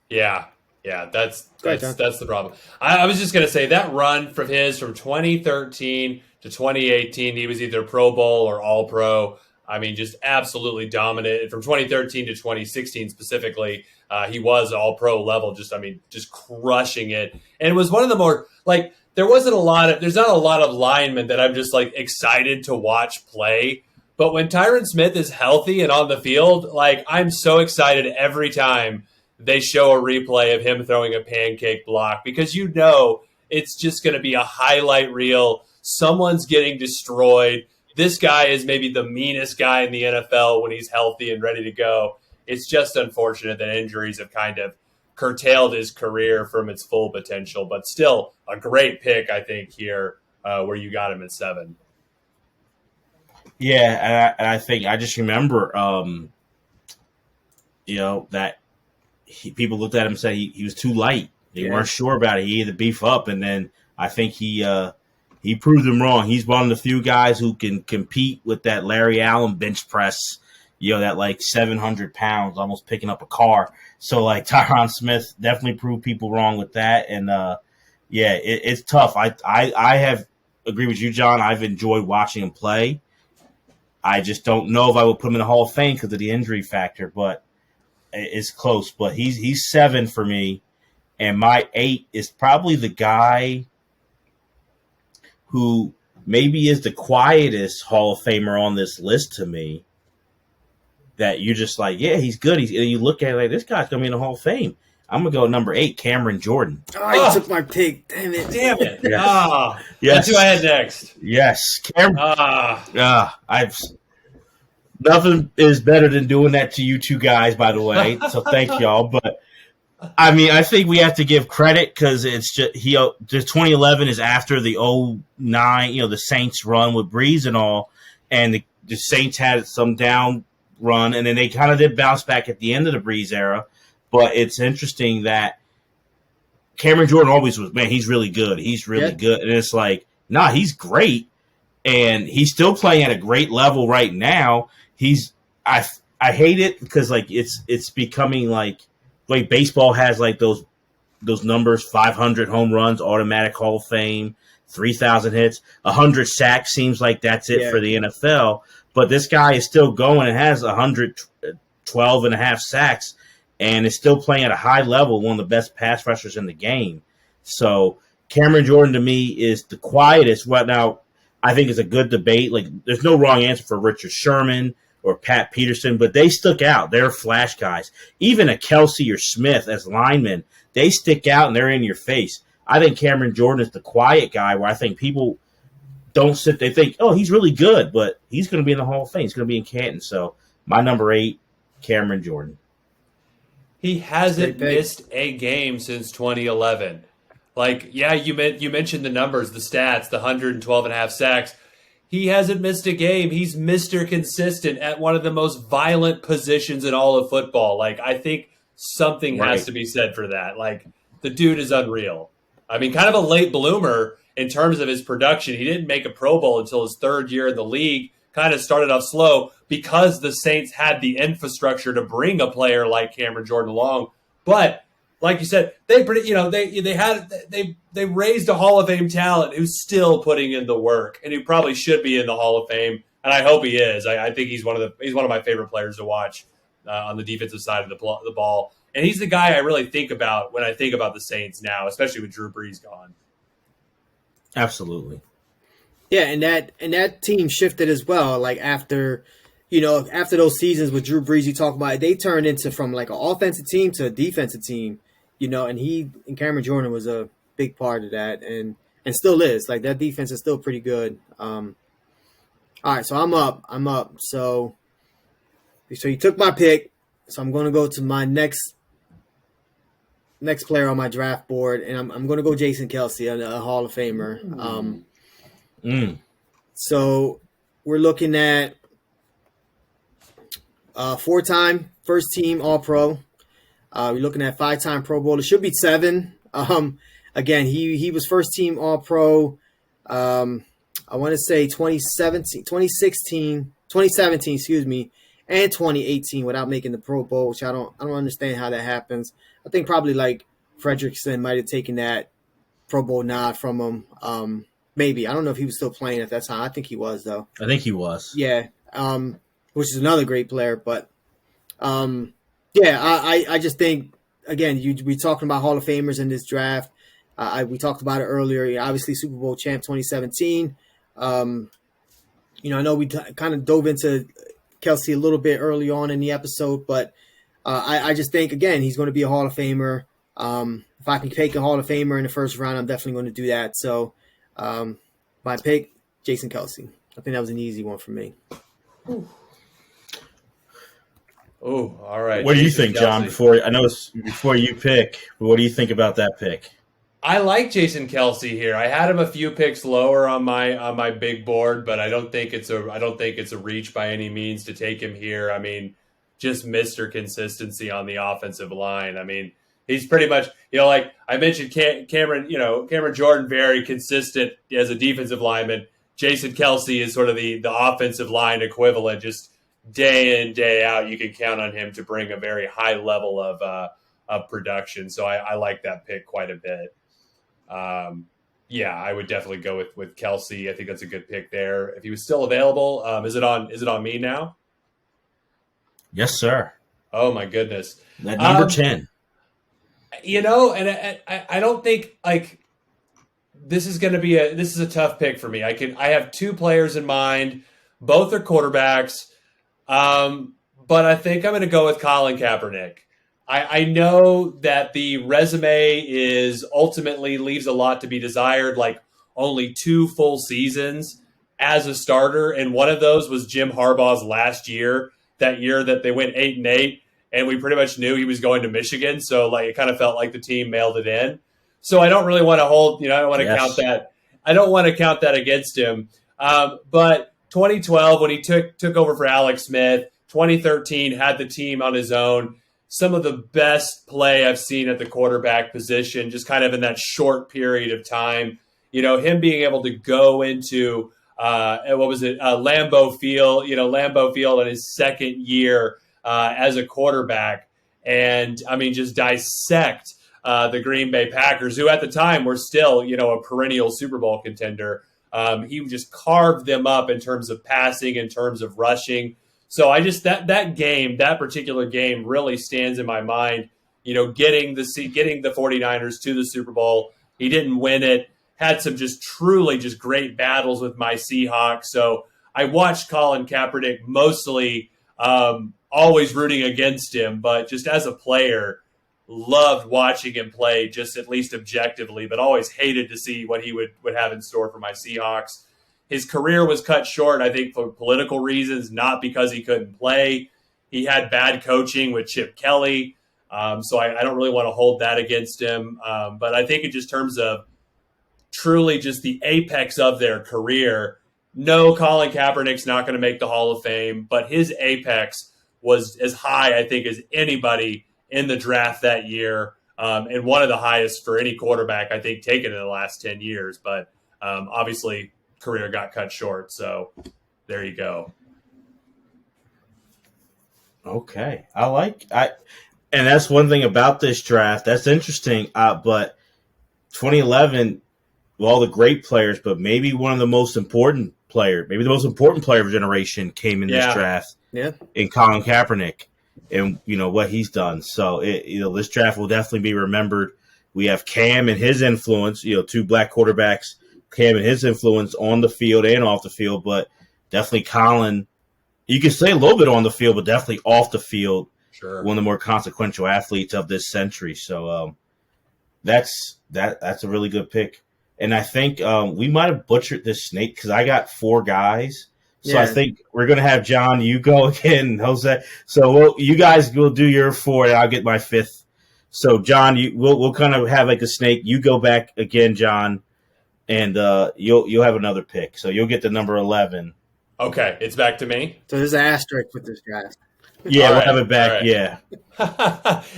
Yeah, that's the problem. I was just gonna say that run from 2013 to 2018, he was either Pro Bowl or All Pro. I mean, just absolutely dominant. From 2013 to 2016 specifically, he was All Pro level. Just crushing it. And it was one of the more, like, there's not a lot of linemen that I'm just like excited to watch play. But when Tyron Smith is healthy and on the field, like, I'm so excited every time they show a replay of him throwing a pancake block, because it's just going to be a highlight reel. Someone's getting destroyed. This guy is maybe the meanest guy in the NFL when he's healthy and ready to go. It's just unfortunate that injuries have kind of curtailed his career from its full potential, but still a great pick, I think, here where you got him at 7. Yeah, and I think I just remember, that people looked at him and said he was too light. They weren't sure about it. He had to beef up, and then I think he proved them wrong. He's one of the few guys who can compete with that Larry Allen bench press, that like 700 pounds, almost picking up a car. So like Tyron Smith definitely proved people wrong with that, and it's tough. I have agreed with you, John. I've enjoyed watching him play. I just don't know if I would put him in the Hall of Fame because of the injury factor, but it's close. But he's 7 for me, and my 8 is probably the guy who maybe is the quietest Hall of Famer on this list to me. That you're just like, yeah, he's good. And you look at it like, this guy's gonna be in the Hall of Fame. I'm gonna go number 8, Cameron Jordan. Oh, you took my pick. Damn it. Yes. Yes. That's who I had next. Yes. Cameron. Nothing is better than doing that to you 2 guys, by the way. So thank y'all. But I mean, I think we have to give credit because it's just the 2011 is after the 2009, the Saints run with Breeze and all, and the Saints had some down run, and then they kind of did bounce back at the end of the Breeze era. But it's interesting that Cameron Jordan always was, man, he's really good. He's really good. And it's like, nah, he's great. And he's still playing at a great level right now. I hate it because like it's becoming like baseball has like those numbers, 500 home runs, automatic Hall of Fame, 3,000 hits, 100 sacks seems like that's it for the NFL. But this guy is still going and has 112 and a half sacks and is still playing at a high level, one of the best pass rushers in the game. So Cameron Jordan to me is the quietest. Right now, I think it's a good debate. Like, there's no wrong answer for Richard Sherman or Pat Peterson, but they stuck out. They're flash guys. Even a Kelsey or Smith as linemen, they stick out and they're in your face. I think Cameron Jordan is the quiet guy where I think people don't sit. They think, oh, he's really good, but he's going to be in the Hall of Fame. He's going to be in Canton. So my number 8, Cameron Jordan. He hasn't missed a game since 2011. Like, yeah, you mentioned the numbers, the stats, the 112 and a half sacks. He hasn't missed a game. He's Mr. Consistent at one of the most violent positions in all of football. Like, I think something has to be said for that. Like, the dude is unreal. I mean, kind of a late bloomer in terms of his production. He didn't make a Pro Bowl until his 3rd year in the league. Kind of started off slow because the Saints had the infrastructure to bring a player like Cameron Jordan along. But like you said, they raised a Hall of Fame talent who's still putting in the work and who probably should be in the Hall of Fame, and I hope he is. I think he's one of my favorite players to watch on the defensive side of the ball, and he's the guy I really think about when I think about the Saints now, especially with Drew Brees gone. Absolutely, yeah, and that team shifted as well. Like after those seasons with Drew Brees, you talk about it, they turned into from like an offensive team to a defensive team. And Cameron Jordan was a big part of that and still is. Like, that defense is still pretty good. All right, so I'm up. So you took my pick. So I'm going to go to my next player on my draft board, and I'm going to go Jason Kelsey, a Hall of Famer. So we're looking at 4-time first team All-Pro. We're looking at 5-time Pro Bowl. It should be 7. Again, he was first team All-Pro. I want to say 2017, excuse me, and 2018 without making the Pro Bowl, which I don't understand how that happens. I think probably like Fredrickson might have taken that Pro Bowl nod from him. Maybe. I don't know if he was still playing at that time. I think he was, though. I think he was. Yeah. Which is another great player, but I just think, again, we talking about Hall of Famers in this draft. We talked about it earlier. Obviously, Super Bowl champ 2017. I know we kind of dove into Kelsey a little bit early on in the episode, but I just think, again, he's going to be a Hall of Famer. If I can take a Hall of Famer in the first round, I'm definitely going to do that. So my pick, Jason Kelsey. I think that was an easy one for me. Oh, all right. What do you think, John? Before you pick, what do you think about that pick? I like Jason Kelsey here. I had him a few picks lower on my big board, but I don't think it's a reach by any means to take him here. I mean, just Mr. Consistency on the offensive line. I mean, he's pretty much, like I mentioned, Cameron Jordan, very consistent as a defensive lineman. Jason Kelsey is sort of the offensive line equivalent, just day in, day out, you can count on him to bring a very high level of production. So I like that pick quite a bit. I would definitely go with Kelsey. I think that's a good pick there. If he was still available, is it on me now? Yes, sir. Oh my goodness. That number 10. And I don't think like this is a tough pick for me. I have 2 players in mind. Both are quarterbacks. But I think I'm going to go with Colin Kaepernick. I know that the resume ultimately leaves a lot to be desired, like only 2 full seasons as a starter. And one of those was Jim Harbaugh's last year, that year that they went 8-8. And we pretty much knew he was going to Michigan. So like, it kind of felt like the team mailed it in. So I don't really want to hold, I don't want to count that. I don't want to count that against him. But 2012, when he took over for Alex Smith, 2013 had the team on his own. Some of the best play I've seen at the quarterback position, just kind of in that short period of time. Him being able to go into Lambeau Field, Lambeau Field in his second year as a quarterback, and just dissect the Green Bay Packers, who at the time were still, a perennial Super Bowl contender. He just carved them up in terms of passing, in terms of rushing. So that particular game really stands in my mind. Getting the 49ers to the Super Bowl. He didn't win it. Had some just truly just great battles with my Seahawks. So I watched Colin Kaepernick mostly, always rooting against him, but just as a player, loved watching him play, just at least objectively, but always hated to see what he would have in store for my Seahawks. His career was cut short, I think, for political reasons, not because he couldn't play. He had bad coaching with Chip Kelly, so I don't really want to hold that against him. But I think in just terms of truly just the apex of their career, no, Colin Kaepernick's not going to make the Hall of Fame, but his apex was as high, I think, as anybody in the draft that year, and one of the highest for any quarterback, I think, taken in the last 10 years. But obviously, career got cut short. So there you go. Okay. And that's one thing about this draft. That's interesting. But 2011, all the great players, but maybe one of the most important player, maybe the most important player of a generation came in this draft. Yeah. In Colin Kaepernick and, what he's done. So, this draft will definitely be remembered. We have Cam and his influence, two black quarterbacks, Cam and his influence on the field and off the field, but definitely Colin, you can say a little bit on the field, but definitely off the field, sure, one of the more consequential athletes of this century. So that's a really good pick. And I think we might have butchered this snake because I got 4 guys. So I think we're going to have John, you go again, Jose. So you guys will do your 4 and I'll get my 5th. So John, we'll kind of have like a snake. You go back again, John. And you'll have another pick. So you'll get the number 11. Okay, it's back to me. So there's an asterisk with this draft. Yeah, we'll have it back, yeah.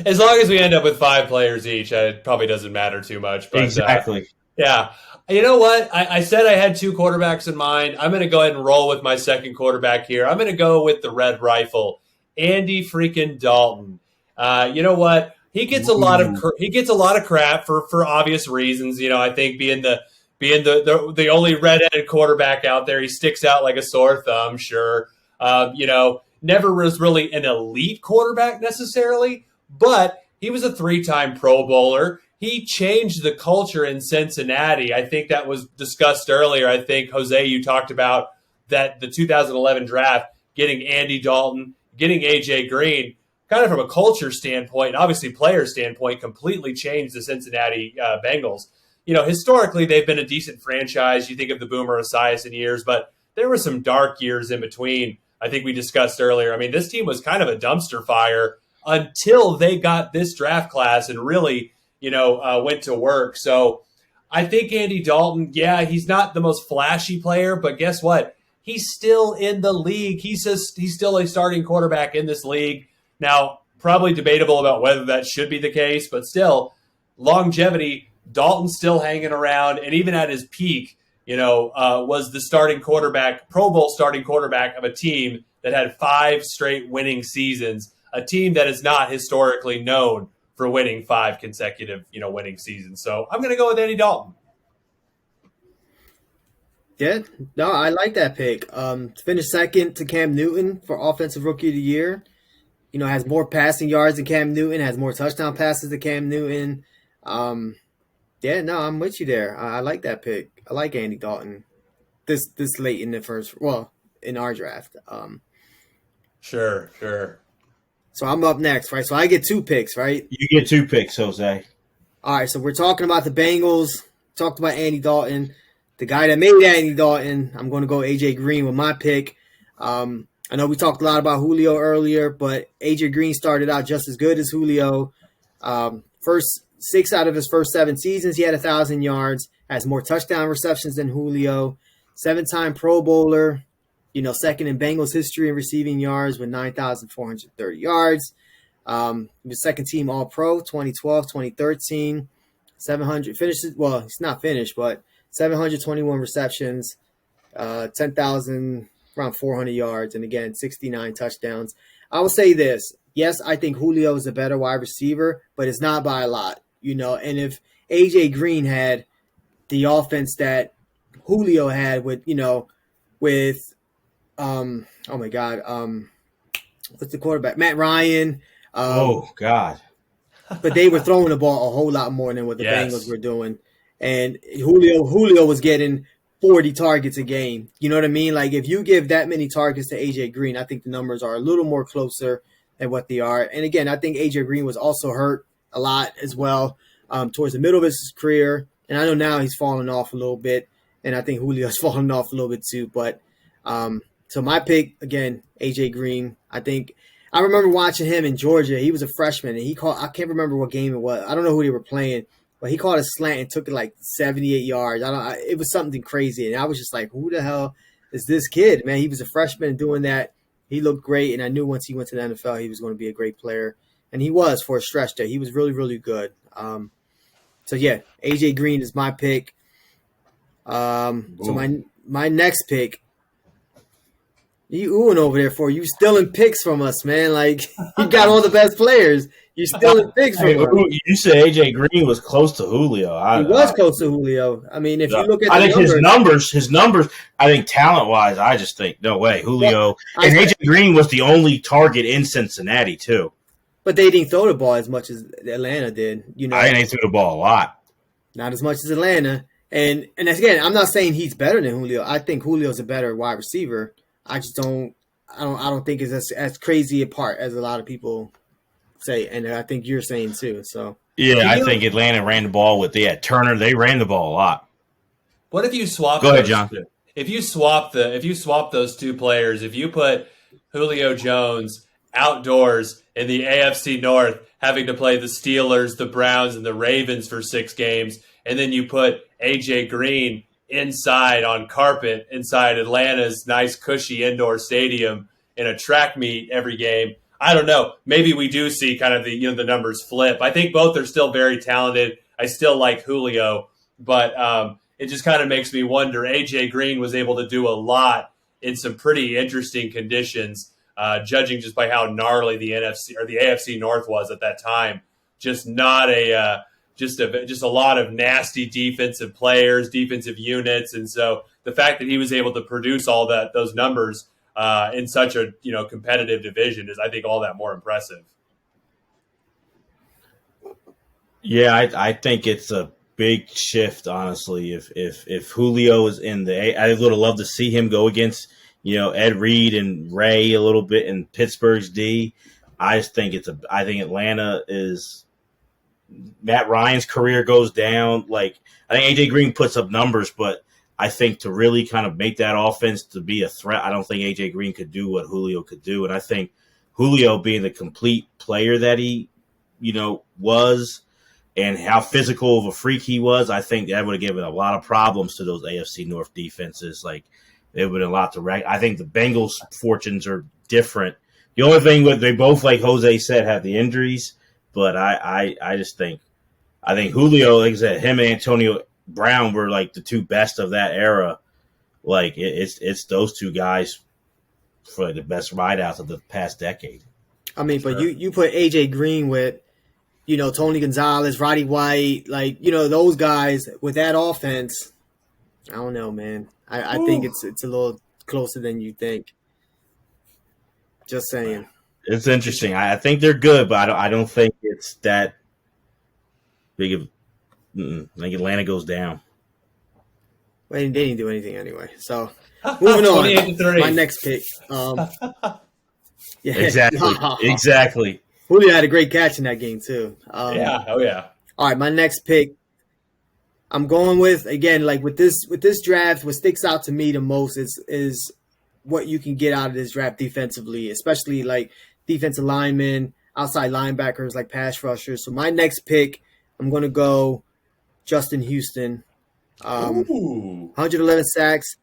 As long as we end up with 5 players each, it probably doesn't matter too much. But, exactly. Yeah. You know what? I said I had 2 quarterbacks in mind. I'm going to go ahead and roll with my second quarterback here. I'm going to go with the Red Rifle, Andy freaking Dalton. You know what? He gets a lot of crap for obvious reasons. I think being the only redheaded quarterback out there, he sticks out like a sore thumb. Sure, never was really an elite quarterback necessarily, but he was a 3-time Pro Bowler. He changed the culture in Cincinnati. I think that was discussed earlier. I think, Jose, you talked about that the 2011 draft, getting Andy Dalton, getting A.J. Green, kind of from a culture standpoint, and obviously player standpoint, completely changed the Cincinnati Bengals. Historically, they've been a decent franchise. You think of the Boomer Esiason years, but there were some dark years in between. I think we discussed earlier. This team was kind of a dumpster fire until they got this draft class and really, went to work. So I think Andy Dalton, he's not the most flashy player, but guess what? He's still in the league. He's still a starting quarterback in this league. Now, probably debatable about whether that should be the case, but still, longevity, Dalton's still hanging around, and even at his peak, was the starting quarterback, Pro Bowl starting quarterback of a team that had 5 straight winning seasons, a team that is not historically known for winning 5 consecutive, winning seasons. So I'm going to go with Andy Dalton. Yeah, no, I like that pick. Finished second to Cam Newton for Offensive Rookie of the Year. Has more passing yards than Cam Newton, has more touchdown passes than Cam Newton. I'm with you there. I like that pick. I like Andy Dalton this late in the first, in our draft. Sure. So I'm up next, right? So I get 2 picks, right? You get 2 picks, Jose. All right, so we're talking about the Bengals. Talked about Andy Dalton. The guy that made Andy Dalton, I'm going to go A.J. Green with my pick. I know we talked a lot about Julio earlier, but A.J. Green started out just as good as Julio. First 6 out of his first 7 seasons, he had 1,000 yards, has more touchdown receptions than Julio. 7-time Pro Bowler, second in Bengals history in receiving yards with 9,430 yards. He was second team All-Pro 2012, 2013. 700 finishes. Well, he's not finished, but 721 receptions, 10,000 around 400 yards, and again 69 touchdowns. I will say this: yes, I think Julio is a better wide receiver, but it's not by a lot, And if AJ Green had the offense that Julio had with oh my God, what's the quarterback? Matt Ryan. Oh God. But they were throwing the ball a whole lot more than what the Bengals were doing. And Julio was getting 40 targets a game. You know what I mean? Like, if you give that many targets to AJ Green, I think the numbers are a little more closer than what they are. And again, I think AJ Green was also hurt a lot as well towards the middle of his career. And I know now he's falling off a little bit. And I think Julio's falling off a little bit too. But so my pick, again, AJ Green. I remember watching him in Georgia. He was a freshman, and I can't remember what game it was. I don't know who they were playing, but he caught a slant and took it like 78 yards. It was something crazy, and I was just like, who the hell is this kid, man? He was a freshman doing that. He looked great, and I knew once he went to the NFL, he was going to be a great player, and he was for a stretch there. He was really, really good. So, yeah, AJ Green is my pick. So my next pick, you oohing over there for you stealing picks from us, man. Like, you got all the best players. You stealing picks from us. You said AJ Green was close to Julio. He was close to Julio. I mean, if you look at his numbers, I think talent-wise, I just think, no way. Julio. And AJ Green was the only target in Cincinnati, too. But they didn't throw the ball as much as Atlanta did. I think they threw the ball a lot. Not as much as Atlanta. And again, I'm not saying he's better than Julio. I think Julio's a better wide receiver. I just don't think it's as crazy a part as a lot of people say, and I think you're saying too. So yeah, I think Atlanta ran the ball with Turner. They ran the ball a lot. What if you swap? Go ahead, John. If you swap those two players, if you put Julio Jones outdoors in the AFC North, having to play the Steelers, the Browns, and the Ravens for 6 games, and then you put AJ Green inside on carpet inside Atlanta's nice cushy indoor stadium in a track meet every game, I don't know. Maybe we do see kind of the numbers flip. I think both are still very talented. I still like Julio, but it just kind of makes me wonder. AJ Green was able to do a lot in some pretty interesting conditions, judging just by how gnarly the NFC or the AFC North was at that time. Just not just a lot of nasty defensive players, defensive units, and so the fact that he was able to produce all those numbers in such a competitive division is, I think, all that more impressive. Yeah, I think it's a big shift, honestly. If Julio is in I would have loved to see him go against Ed Reed and Ray a little bit in Pittsburgh's D. I just think I think Atlanta is. Matt Ryan's career goes down. Like, I think AJ Green puts up numbers, but I think to really kind of make that offense to be a threat, I don't think AJ Green could do what Julio could do. And I think Julio, being the complete player that he, was, and how physical of a freak he was, I think that would have given a lot of problems to those AFC North defenses. Like, it would have been a lot to I think the Bengals' fortunes are different. The only thing they both, like Jose said, have the injuries. But I just think Julio, like I said, him and Antonio Brown were like the two best of that era. Like, it's those two guys for like the best wideouts of the past decade. I mean, but you put AJ Green with, Tony Gonzalez, Roddy White, like, those guys with that offense. I don't know, man. I think it's a little closer than you think. Just saying. It's interesting. I think they're good, but I don't think it's that big of. I think Atlanta goes down. Well, they didn't do anything anyway. So moving on. My next pick. Yeah, Exactly. Julio had a great catch in that game too. Yeah. Oh yeah. All right, my next pick. I'm going with, again, like with this draft. What sticks out to me the most is what you can get out of this draft defensively, especially like defensive linemen, outside linebackers, like pass rushers. So my next pick, I'm going to go Justin Houston. 111 sacks,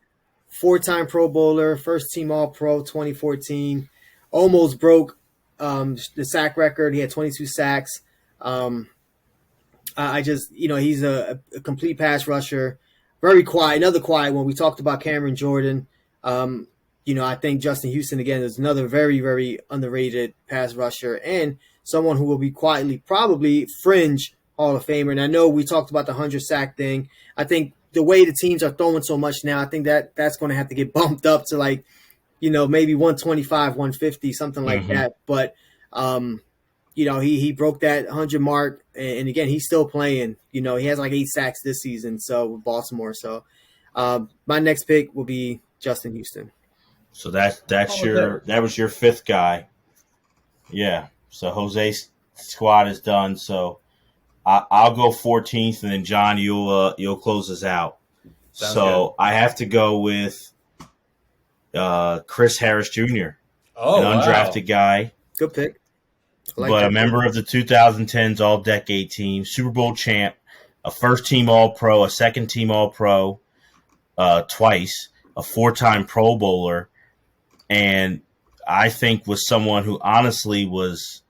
4-time Pro Bowler, first team All-Pro 2014, almost broke the sack record. He had 22 sacks. I just, he's a complete pass rusher, very quiet. Another quiet one. We talked about Cameron Jordan. I think Justin Houston, again, is another very, very underrated pass rusher and someone who will be quietly probably fringe Hall of Famer. And I know we talked about the 100-sack thing. I think the way the teams are throwing so much now, I think that's going to have to get bumped up to maybe 125, 150, something like that. But, he broke that 100 mark. And again, he's still playing. He has 8 sacks this season. So with Baltimore. So my next pick will be Justin Houston. So that was your 5th guy. Yeah. So Jose's squad is done. So I'll go 14th, and then John, you'll close us out. Sounds so good. I have to go with Chris Harris Jr., an undrafted guy. Good pick. But a member of the 2010s All-Decade team, Super Bowl champ, a first-team All-Pro, a second-team All-Pro twice, a 4-time Pro Bowler, and I think was someone who honestly was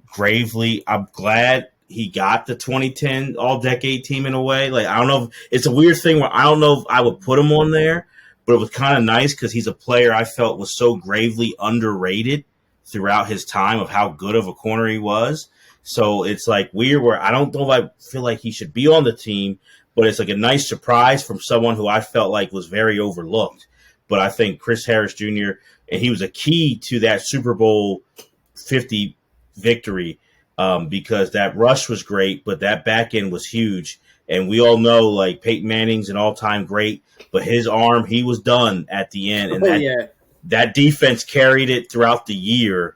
gravely – I'm glad he got the 2010 All-Decade team in a way. I don't know if – it's a weird thing where I don't know if I would put him on there, but it was kind of nice because he's a player I felt was so gravely underrated throughout his time of how good of a corner he was. So it's weird where I don't know if I feel like he should be on the team, but it's a nice surprise from someone who I felt was very overlooked. But I think Chris Harris Jr., and he was a key to that Super Bowl 50 victory because that rush was great, but that back end was huge. And we all know Peyton Manning's an all-time great, but his arm, he was done at the end. And that defense carried it throughout the year,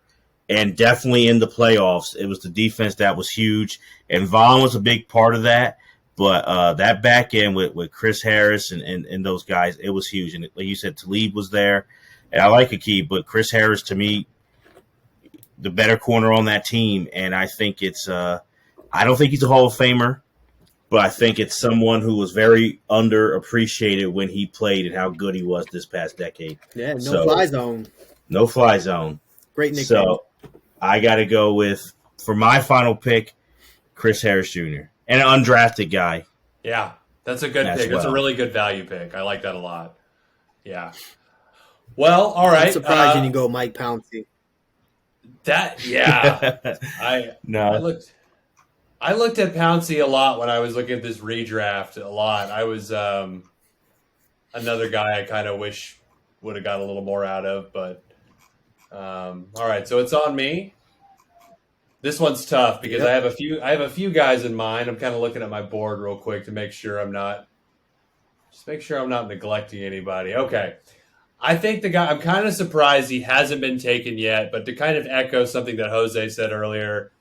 and definitely in the playoffs. It was the defense that was huge, and Vaughn was a big part of that. But that back end with Chris Harris and those guys, it was huge. And like you said, Talib was there. And I like Aqib, but Chris Harris, to me, the better corner on that team. And I think it's I don't think he's a Hall of Famer, but I think it's someone who was very underappreciated when he played and how good he was this past decade. Yeah, fly zone. No fly zone. Great nickname. So I got to go with, for my final pick, Chris Harris Jr. and an undrafted guy. Yeah, that's a good pick. That's a really good value pick. I like that a lot. Yeah. Well, all right. I'm surprised you didn't go Mike Pouncey. I looked at Pouncey a lot when I was looking at this redraft a lot. I was another guy I kind of wish would have got a little more out of, but all right. So it's on me. This one's tough because I have a few guys in mind. I'm kind of looking at my board real quick to make sure I'm not neglecting anybody. Okay. I think the guy, I'm kind of surprised he hasn't been taken yet, but to kind of echo something that Jose said earlier,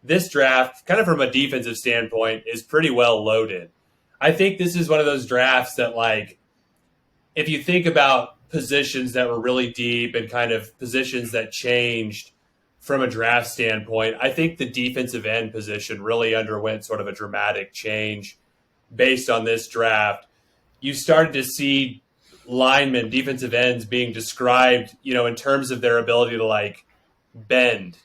this draft, kind of from a defensive standpoint, is pretty well loaded. I think this is one of those drafts that, if you think about positions that were really deep and kind of positions that changed from a draft standpoint, I think the defensive end position really underwent sort of a dramatic change based on this draft. You started to see linemen, defensive ends being described, in terms of their ability to bend.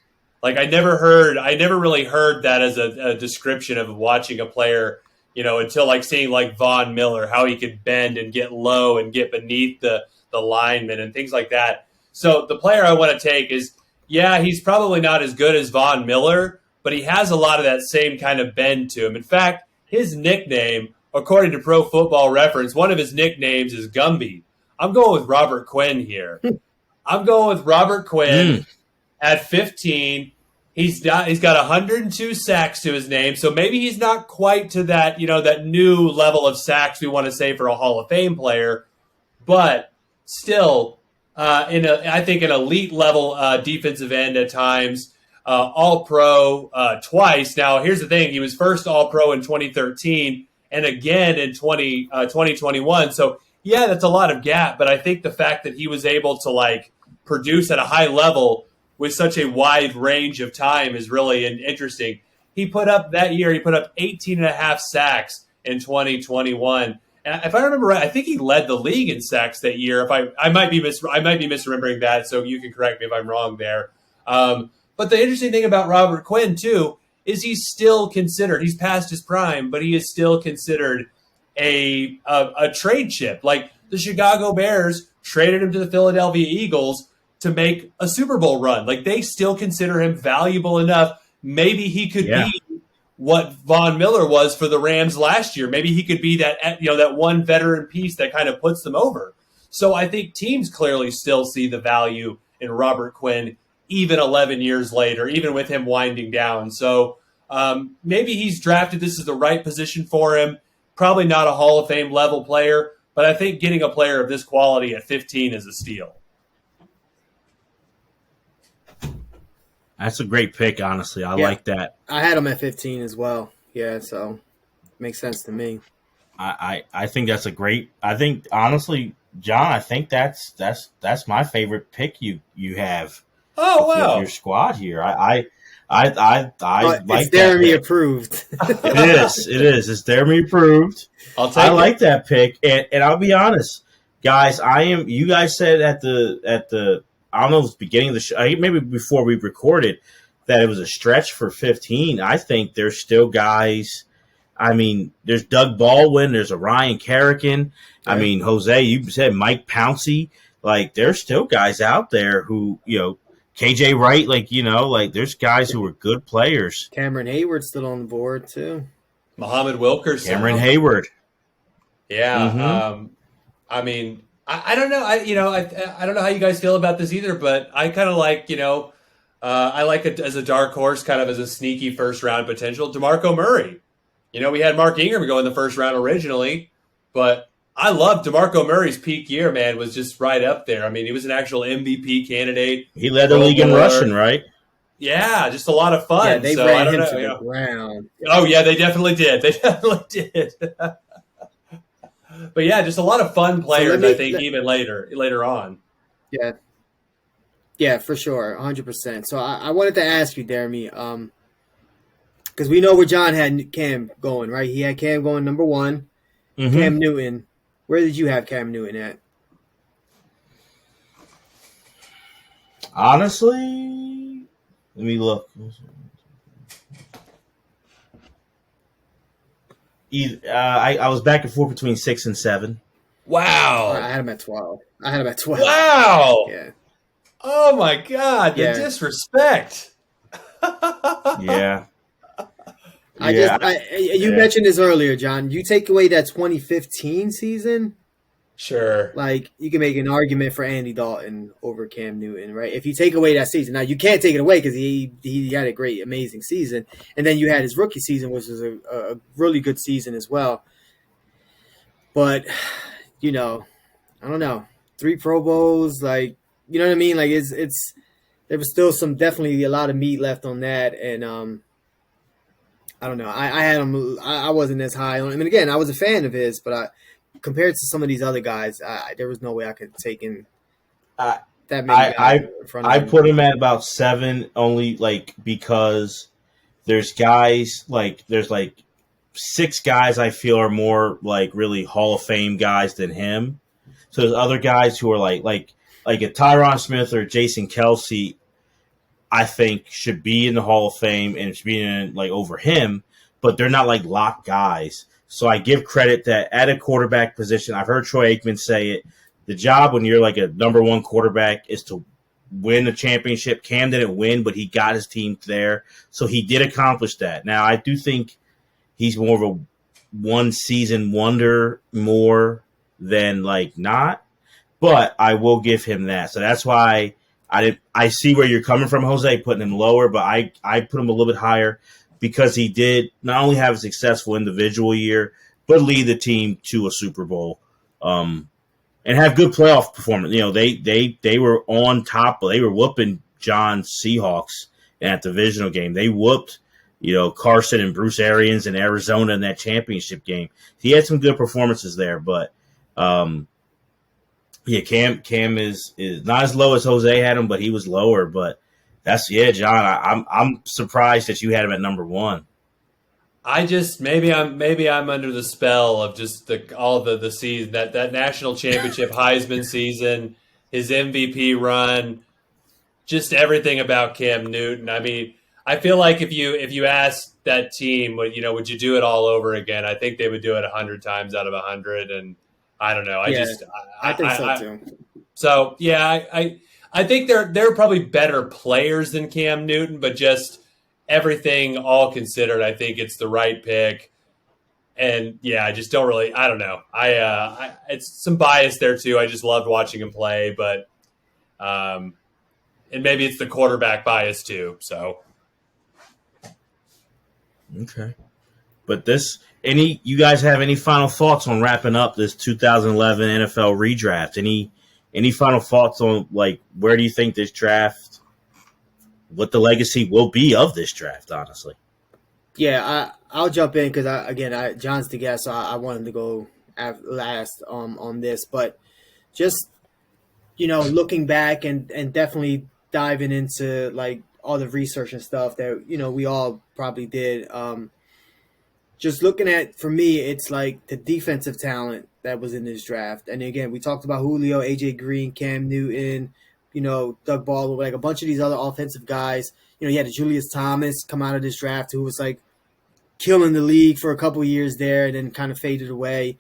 I never really heard that as a description of watching a player, until seeing Von Miller, how he could bend and get low and get beneath the lineman and things like that. So the player I want to take is, he's probably not as good as Von Miller, but he has a lot of that same kind of bend to him. In fact, his nickname, according to Pro Football Reference, one of his nicknames is Gumby. I'm going with Robert Quinn here. I'm going with Robert Quinn at 15. He's got 102 sacks to his name, so maybe he's not quite to that, that new level of sacks we want to say for a Hall of Fame player, but still, I think an elite level defensive end at times, All-Pro twice. Now, here's the thing: he was first All-Pro in 2013 and again in 2021. So, that's a lot of gap. But I think the fact that he was able to produce at a high level with such a wide range of time is really interesting. He put up 18 and a half sacks in 2021. And if I remember right, I think he led the league in sacks that year. If I might be misremembering that, so you can correct me if I'm wrong there. But the interesting thing about Robert Quinn too is he's still considered. He's past his prime, but he is still considered a trade chip. Like the Chicago Bears traded him to the Philadelphia Eagles to make a Super Bowl run. Like they still consider him valuable enough. Maybe he could be what Von Miller was for the Rams last year. Maybe he could be that one veteran piece that kind of puts them over. So I think teams clearly still see the value in Robert Quinn, even 11 years later, even with him winding down. So maybe he's drafted. This is the right position for him. Probably not a Hall of Fame level player, but I think getting a player of this quality at 15 is a steal. That's a great pick, honestly. I like that. I had him at 15 as well. Yeah, so makes sense to me. I think that's a great. I think honestly, John, I think that's my favorite pick you have. Oh wow, your squad here. I like it's Deremy approved. It is. It's Deremy approved. I like that pick, and I'll be honest, guys. You guys said at the I don't know if it was the beginning of the show, maybe before we recorded, that it was a stretch for 15. I think there's still guys. I mean, there's Doug Baldwin. There's a Ryan Kerrigan. Yeah. I mean, Jose, you said Mike Pouncey. Like, there's still guys out there who, KJ Wright, there's guys who are good players. Cameron Hayward's still on the board, too. Muhammad Wilkerson. Cameron Hayward. Yeah. Mm-hmm. I mean, I don't know. I don't know how you guys feel about this either, but I kind of like, I like it as a dark horse, kind of as a sneaky first round potential. DeMarco Murray. We had Mark Ingram go in the first round originally, but I love DeMarco Murray's peak year, man, was just right up there. I mean, he was an actual MVP candidate. He led the league in rushing, right? Yeah, just a lot of fun. Yeah, they ran him to the ground. Oh, yeah, they definitely did. But yeah, just a lot of fun players, I think, even later on. Yeah. Yeah, for sure, 100%. So I wanted to ask you, Deremy, because we know where John had Cam going, right? He had Cam going number 1, Cam Newton. Where did you have Cam Newton at? Honestly, let me look. I was back and forth between 6 and 7. Wow. I had him at 12. Wow. Yeah. Oh, my God. The disrespect. Yeah. You mentioned this earlier, John. You take away that 2015 season. Sure. Like, you can make an argument for Andy Dalton over Cam Newton, right? If you take away that season. Now, you can't take it away because he had a great, amazing season. And then you had his rookie season, which was a really good season as well. But, I don't know. 3 Pro Bowls, like, you know what I mean? Like, it's there was still definitely a lot of meat left on that. And, I don't know. I had him. I wasn't as high on him. And again, I was a fan of his, but compared to some of these other guys, there was no way I could have taken that many guys in front of him. I put him at about 7 only, because there's guys there's 6 guys I feel are more really Hall of Fame guys than him. So there's other guys who are like a Tyron Smith or Jason Kelsey. I think should be in the Hall of Fame and should be in over him, but they're not lock guys. So I give credit that at a quarterback position, I've heard Troy Aikman say it, the job when you're a number 1 quarterback is to win a championship. Cam didn't win, but he got his team there. So he did accomplish that. Now I do think he's more of a one season wonder more than not, but I will give him that. So that's why I see where you're coming from, Jose, putting him lower, but I put him a little bit higher because he did not only have a successful individual year, but lead the team to a Super Bowl and have good playoff performance. They were on top. They were whooping John's Seahawks in that divisional game. They whooped, Carson and Bruce Arians in Arizona in that championship game. He had some good performances there, but yeah, Cam is not as low as Jose had him, but he was lower. But John, I'm surprised that you had him at number 1. maybe I'm under the spell of just all the season, that national championship Heisman season, his MVP run, just everything about Cam Newton. I mean, I feel like if you asked that team, would you do it all over again? I think they would do it 100 times out of 100. And I don't know. I think so too. So yeah, I think they're probably better players than Cam Newton, but just everything all considered, I think it's the right pick. And yeah, I just don't really. I don't know. It's some bias there too. I just loved watching him play, but and maybe it's the quarterback bias too. So okay, but you guys have any final thoughts on wrapping up this 2011 NFL Redraft? Any final thoughts on like where do you think this draft? What the legacy will be of this draft, honestly. Yeah, I'll jump in because John's the guest, so I want him to go last on this. But just looking back and definitely diving into like all the research and stuff that we all probably did. Just looking at, for me, it's like the defensive talent that was in this draft. And again, we talked about Julio, AJ Green, Cam Newton, Doug Baldwin, like a bunch of these other offensive guys. You had Julius Thomas come out of this draft who was like killing the league for a couple of years there and then kind of faded away.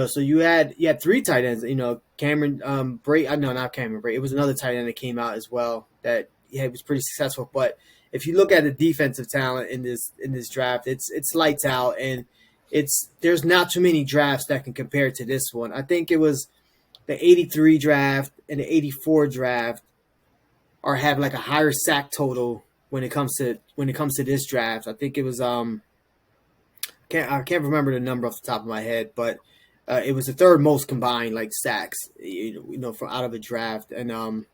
So you had three tight ends, Cameron Brate. No, not Cameron Brate. It was another tight end that came out as well that was pretty successful. But if you look at the defensive talent in this draft, it's lights out, and there's not too many drafts that can compare to this one. I think it was the 83 draft and the 84 draft have like a higher sack total when it comes to this draft. I think it was I can't remember the number off the top of my head, but it was the third most combined like sacks from out of a draft. And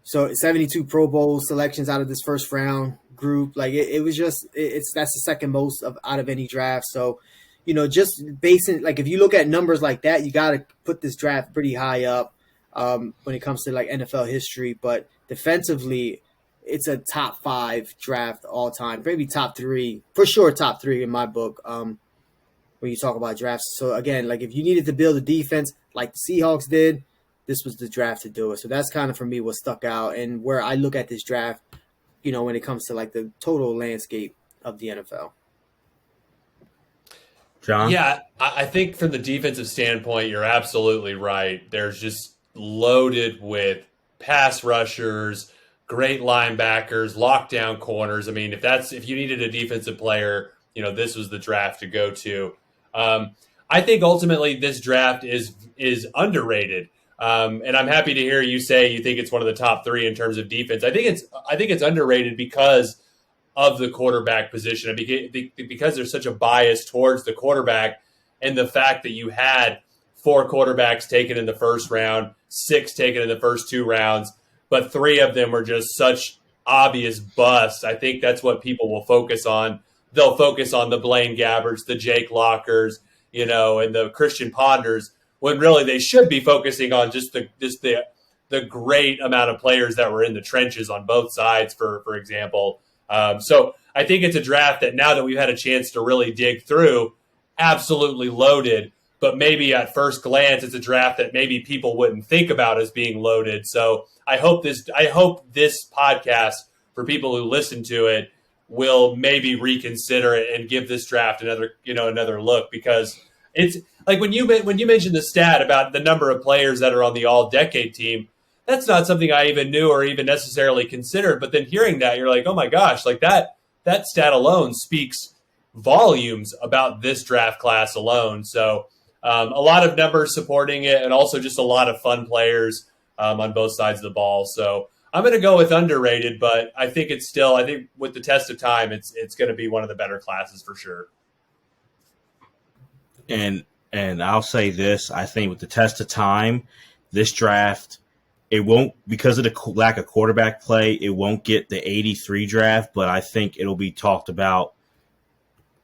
so 72 Pro Bowl selections out of this first round group. Like it was just that's the second most out of any draft. So just basing, like if you look at numbers like that, you got to put this draft pretty high up when it comes to like NFL history. But defensively, it's a top 5 draft all time, maybe top 3 for sure, top 3 in my book. When you talk about drafts, so again, like if you needed to build a defense like the Seahawks did, this was the draft to do it. So that's kind of for me what stuck out and where I look at this draft, when it comes to like the total landscape of the NFL. John? Yeah, I think from the defensive standpoint, you're absolutely right. There's just loaded with pass rushers, great linebackers, lockdown corners. I mean, if you needed a defensive player, this was the draft to go to. I think ultimately this draft is underrated. And I'm happy to hear you say you think it's one of the top 3 in terms of defense. I think it's underrated because of the quarterback position, because there's such a bias towards the quarterback, and the fact that you had 4 quarterbacks taken in the first round, 6 taken in the first 2 rounds, but 3 of them were just such obvious busts. I think that's what people will focus on. They'll focus on the Blaine Gabberts, the Jake Lockers, and the Christian Ponders, when really they should be focusing on just the great amount of players that were in the trenches on both sides, for example. So I think it's a draft that now that we've had a chance to really dig through, absolutely loaded, but maybe at first glance it's a draft that maybe people wouldn't think about as being loaded. So I hope this podcast, for people who listen to it, will maybe reconsider it and give this draft another look, because it's like when you mentioned the stat about the number of players that are on the all-decade team, that's not something I even knew or even necessarily considered. But then hearing that, you're like, oh my gosh, like that stat alone speaks volumes about this draft class alone. So a lot of numbers supporting it, and also just a lot of fun players on both sides of the ball. So I'm going to go with underrated, but I think with the test of time, it's going to be one of the better classes for sure. And I'll say this, I think with the test of time, this draft, it won't, because of the lack of quarterback play, it won't get the 83 draft, but I think it'll be talked about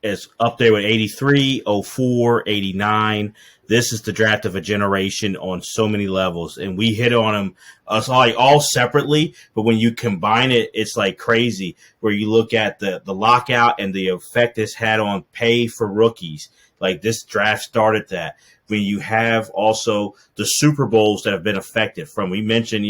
is up there with 83, 04, 89. This is the draft of a generation on so many levels, and we hit on them all separately. But when you combine it, it's like crazy. Where you look at the lockout and the effect it's had on pay for rookies. Like this draft started that. When you have also the Super Bowls that have been affected from, we mentioned,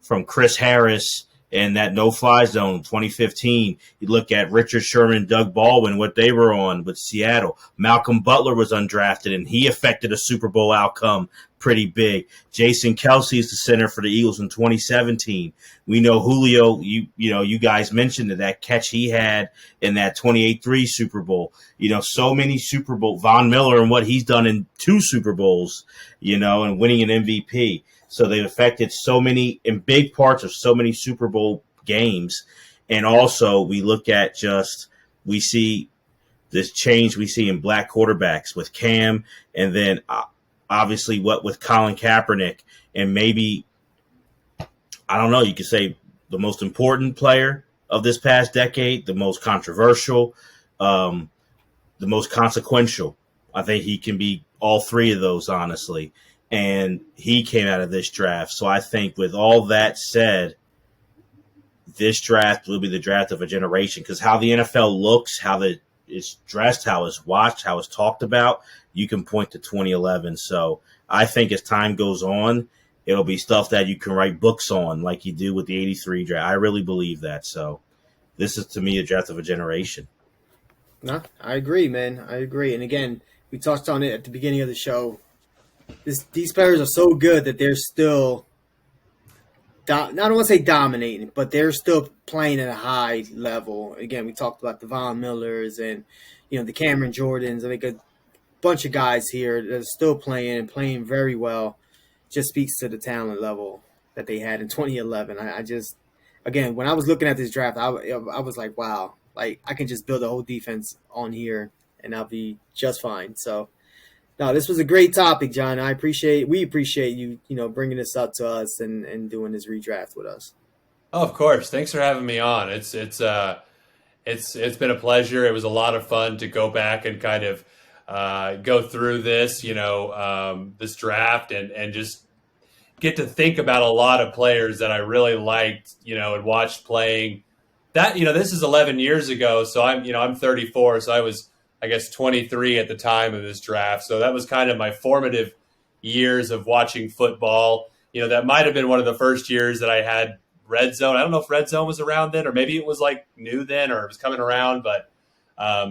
from Chris Harris and that no-fly zone 2015. You look at Richard Sherman, Doug Baldwin, what they were on with Seattle. Malcolm Butler was undrafted, and he affected a Super Bowl outcome pretty big. Jason Kelce is the center for the Eagles in 2017. We know Julio, you guys mentioned that catch he had in that 28-3 Super Bowl. So many Super Bowl. Von Miller and what he's done in 2 Super Bowls, and winning an MVP. So they've affected so many in big parts of so many Super Bowl games. And also we look at we see this change we see in black quarterbacks with Cam, and then obviously what with Colin Kaepernick, and maybe, I don't know, you could say the most important player of this past decade, the most controversial, the most consequential. I think he can be all 3 of those, honestly. And he came out of this draft. So I think with all that said, this draft will be the draft of a generation, because how the NFL looks, how it's dressed, how it's watched, how it's talked about, you can point to 2011. So I think as time goes on, it'll be stuff that you can write books on like you do with the 83 draft. I really believe that. So this is, to me, a draft of a generation. No, I agree, man. I agree. And again, we touched on it at the beginning of the show. These players are so good that they're still, I don't want to say dominating, but they're still playing at a high level. Again, we talked about the Von Millers and, the Cameron Jordans. I think a bunch of guys here that are still playing and playing very well. Just speaks to the talent level that they had in 2011. Again, when I was looking at this draft, I was like, wow, like I can just build a whole defense on here and I'll be just fine. So, no, this was a great topic, John. We appreciate you, bringing this up to us and doing this redraft with us. Oh, of course. Thanks for having me on. It's been a pleasure. It was a lot of fun to go back and kind of go through this, this draft and just get to think about a lot of players that I really liked, and watched playing. That, this is 11 years ago, so I'm 34, so I was, I guess, 23 at the time of this draft. So that was kind of my formative years of watching football. That might have been one of the first years that I had Red Zone. I don't know if Red Zone was around then, or maybe it was like new then, or it was coming around. But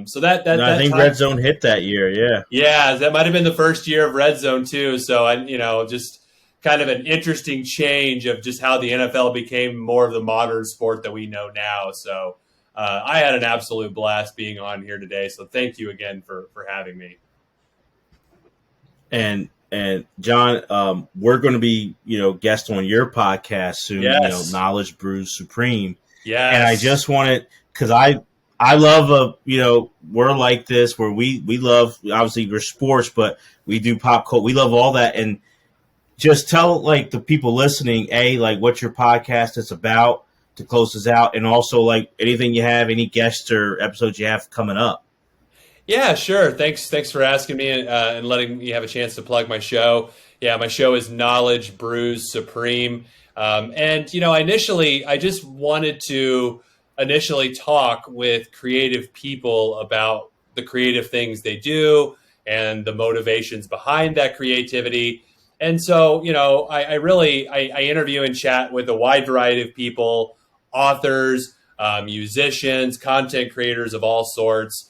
so that I think Red Zone hit that year. Yeah. Yeah. That might've been the first year of Red Zone too. So just kind of an interesting change of just how the NFL became more of the modern sport that we know now. So, I had an absolute blast being on here today, so thank you again for having me. And John, we're going to be guest on your podcast soon. Yes. Knowledge Brews Supreme. Yeah. And I just wanted, because I love we're like this where we love, obviously we're sports, but we do pop culture. We love all that, and just tell like the people listening, what your podcast is about, to close this out, and also like anything you have, any guests or episodes you have coming up. Yeah, sure. Thanks for asking me and letting me have a chance to plug my show. Yeah, my show is Knowledge Brews Supreme. And I just wanted to talk with creative people about the creative things they do and the motivations behind that creativity. And so, I interview and chat with a wide variety of people, authors, musicians, content creators of all sorts,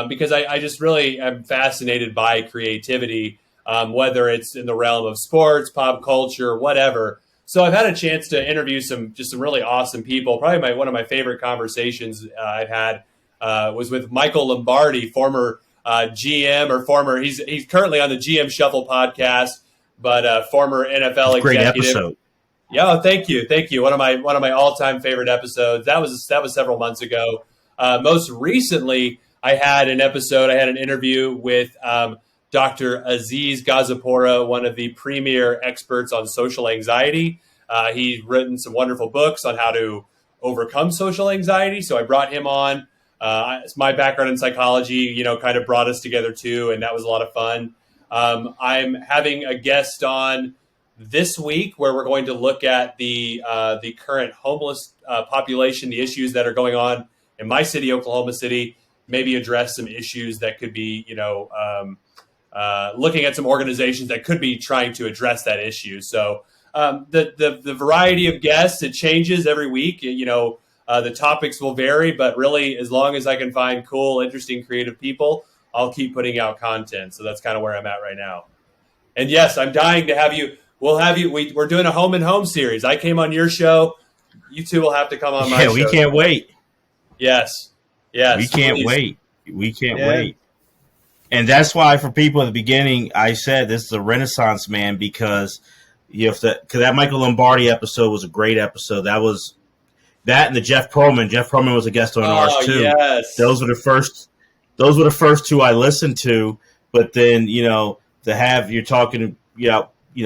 because I just really am fascinated by creativity, whether it's in the realm of sports, pop culture, whatever. So I've had a chance to interview some really awesome people. Probably one of my favorite conversations I've had was with Michael Lombardi, former GM or former. He's currently on the GM Shuffle podcast, but former NFL executive. Great episode. Yeah, thank you. One of my all-time favorite episodes. That was several months ago. Most recently, I had an interview with Dr. Aziz Gazapora, one of the premier experts on social anxiety. He's written some wonderful books on how to overcome social anxiety. So I brought him on. My background in psychology, kind of brought us together too, and that was a lot of fun. I'm having a guest on this week where we're going to look at the current homeless population, the issues that are going on in my city, Oklahoma City, maybe address some issues that could be, looking at some organizations that could be trying to address that issue. So the variety of guests, it changes every week. The topics will vary, but really, as long as I can find cool, interesting, creative people, I'll keep putting out content. So that's kind of where I'm at right now. And yes, I'm dying to have you. We'll have you. We're doing a home and home series. I came on your show. You two will have to come on my show. Yeah, we can't wait. Yes. We can't wait. We can't wait. And that's why for people at the beginning, I said this is a renaissance man because that Michael Lombardi episode was a great episode. That was that and the Jeff Pearlman. Jeff Pearlman was a guest on ours too. Yes. Those were the first two I listened to. But then to have you're talking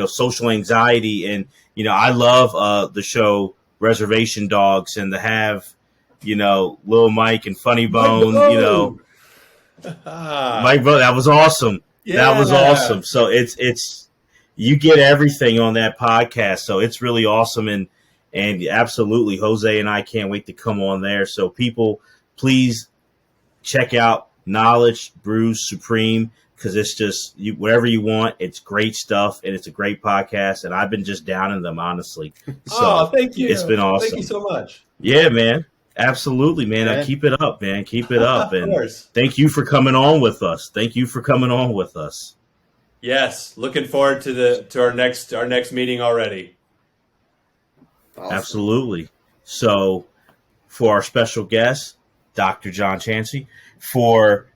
social anxiety and I love the show Reservation Dogs and to have Lil Mike and Funny Bone. Mike Bone, that was awesome. Yeah. That was awesome. So it's you get everything on that podcast. So it's really awesome and absolutely Jose and I can't wait to come on there. So people, please check out Knowledge Brews Supreme because it's just whatever you want. It's great stuff and it's a great podcast. And I've been just downing them honestly. So thank you. It's been awesome. Thank you so much. Yeah, man. Absolutely, man. Yeah. Keep it up, man. Keep it up. And course. Thank you for coming on with us. Yes, looking forward to our next meeting already. Awesome. Absolutely. So, for our special guest, Dr. John Chancey, for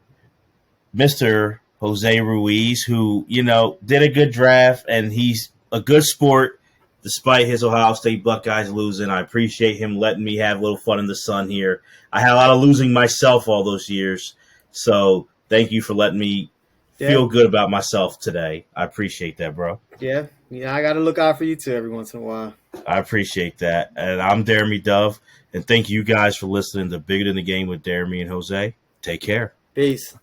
Mr. Jose Ruiz, who did a good draft and he's a good sport. Despite his Ohio State Buckeyes losing, I appreciate him letting me have a little fun in the sun here. I had a lot of losing myself all those years. So thank you for letting me feel good about myself today. I appreciate that, bro. Yeah, I got to look out for you too every once in a while. I appreciate that. And I'm Deremy Dove. And thank you guys for listening to Bigger Than the Game with Deremy and Jose. Take care. Peace.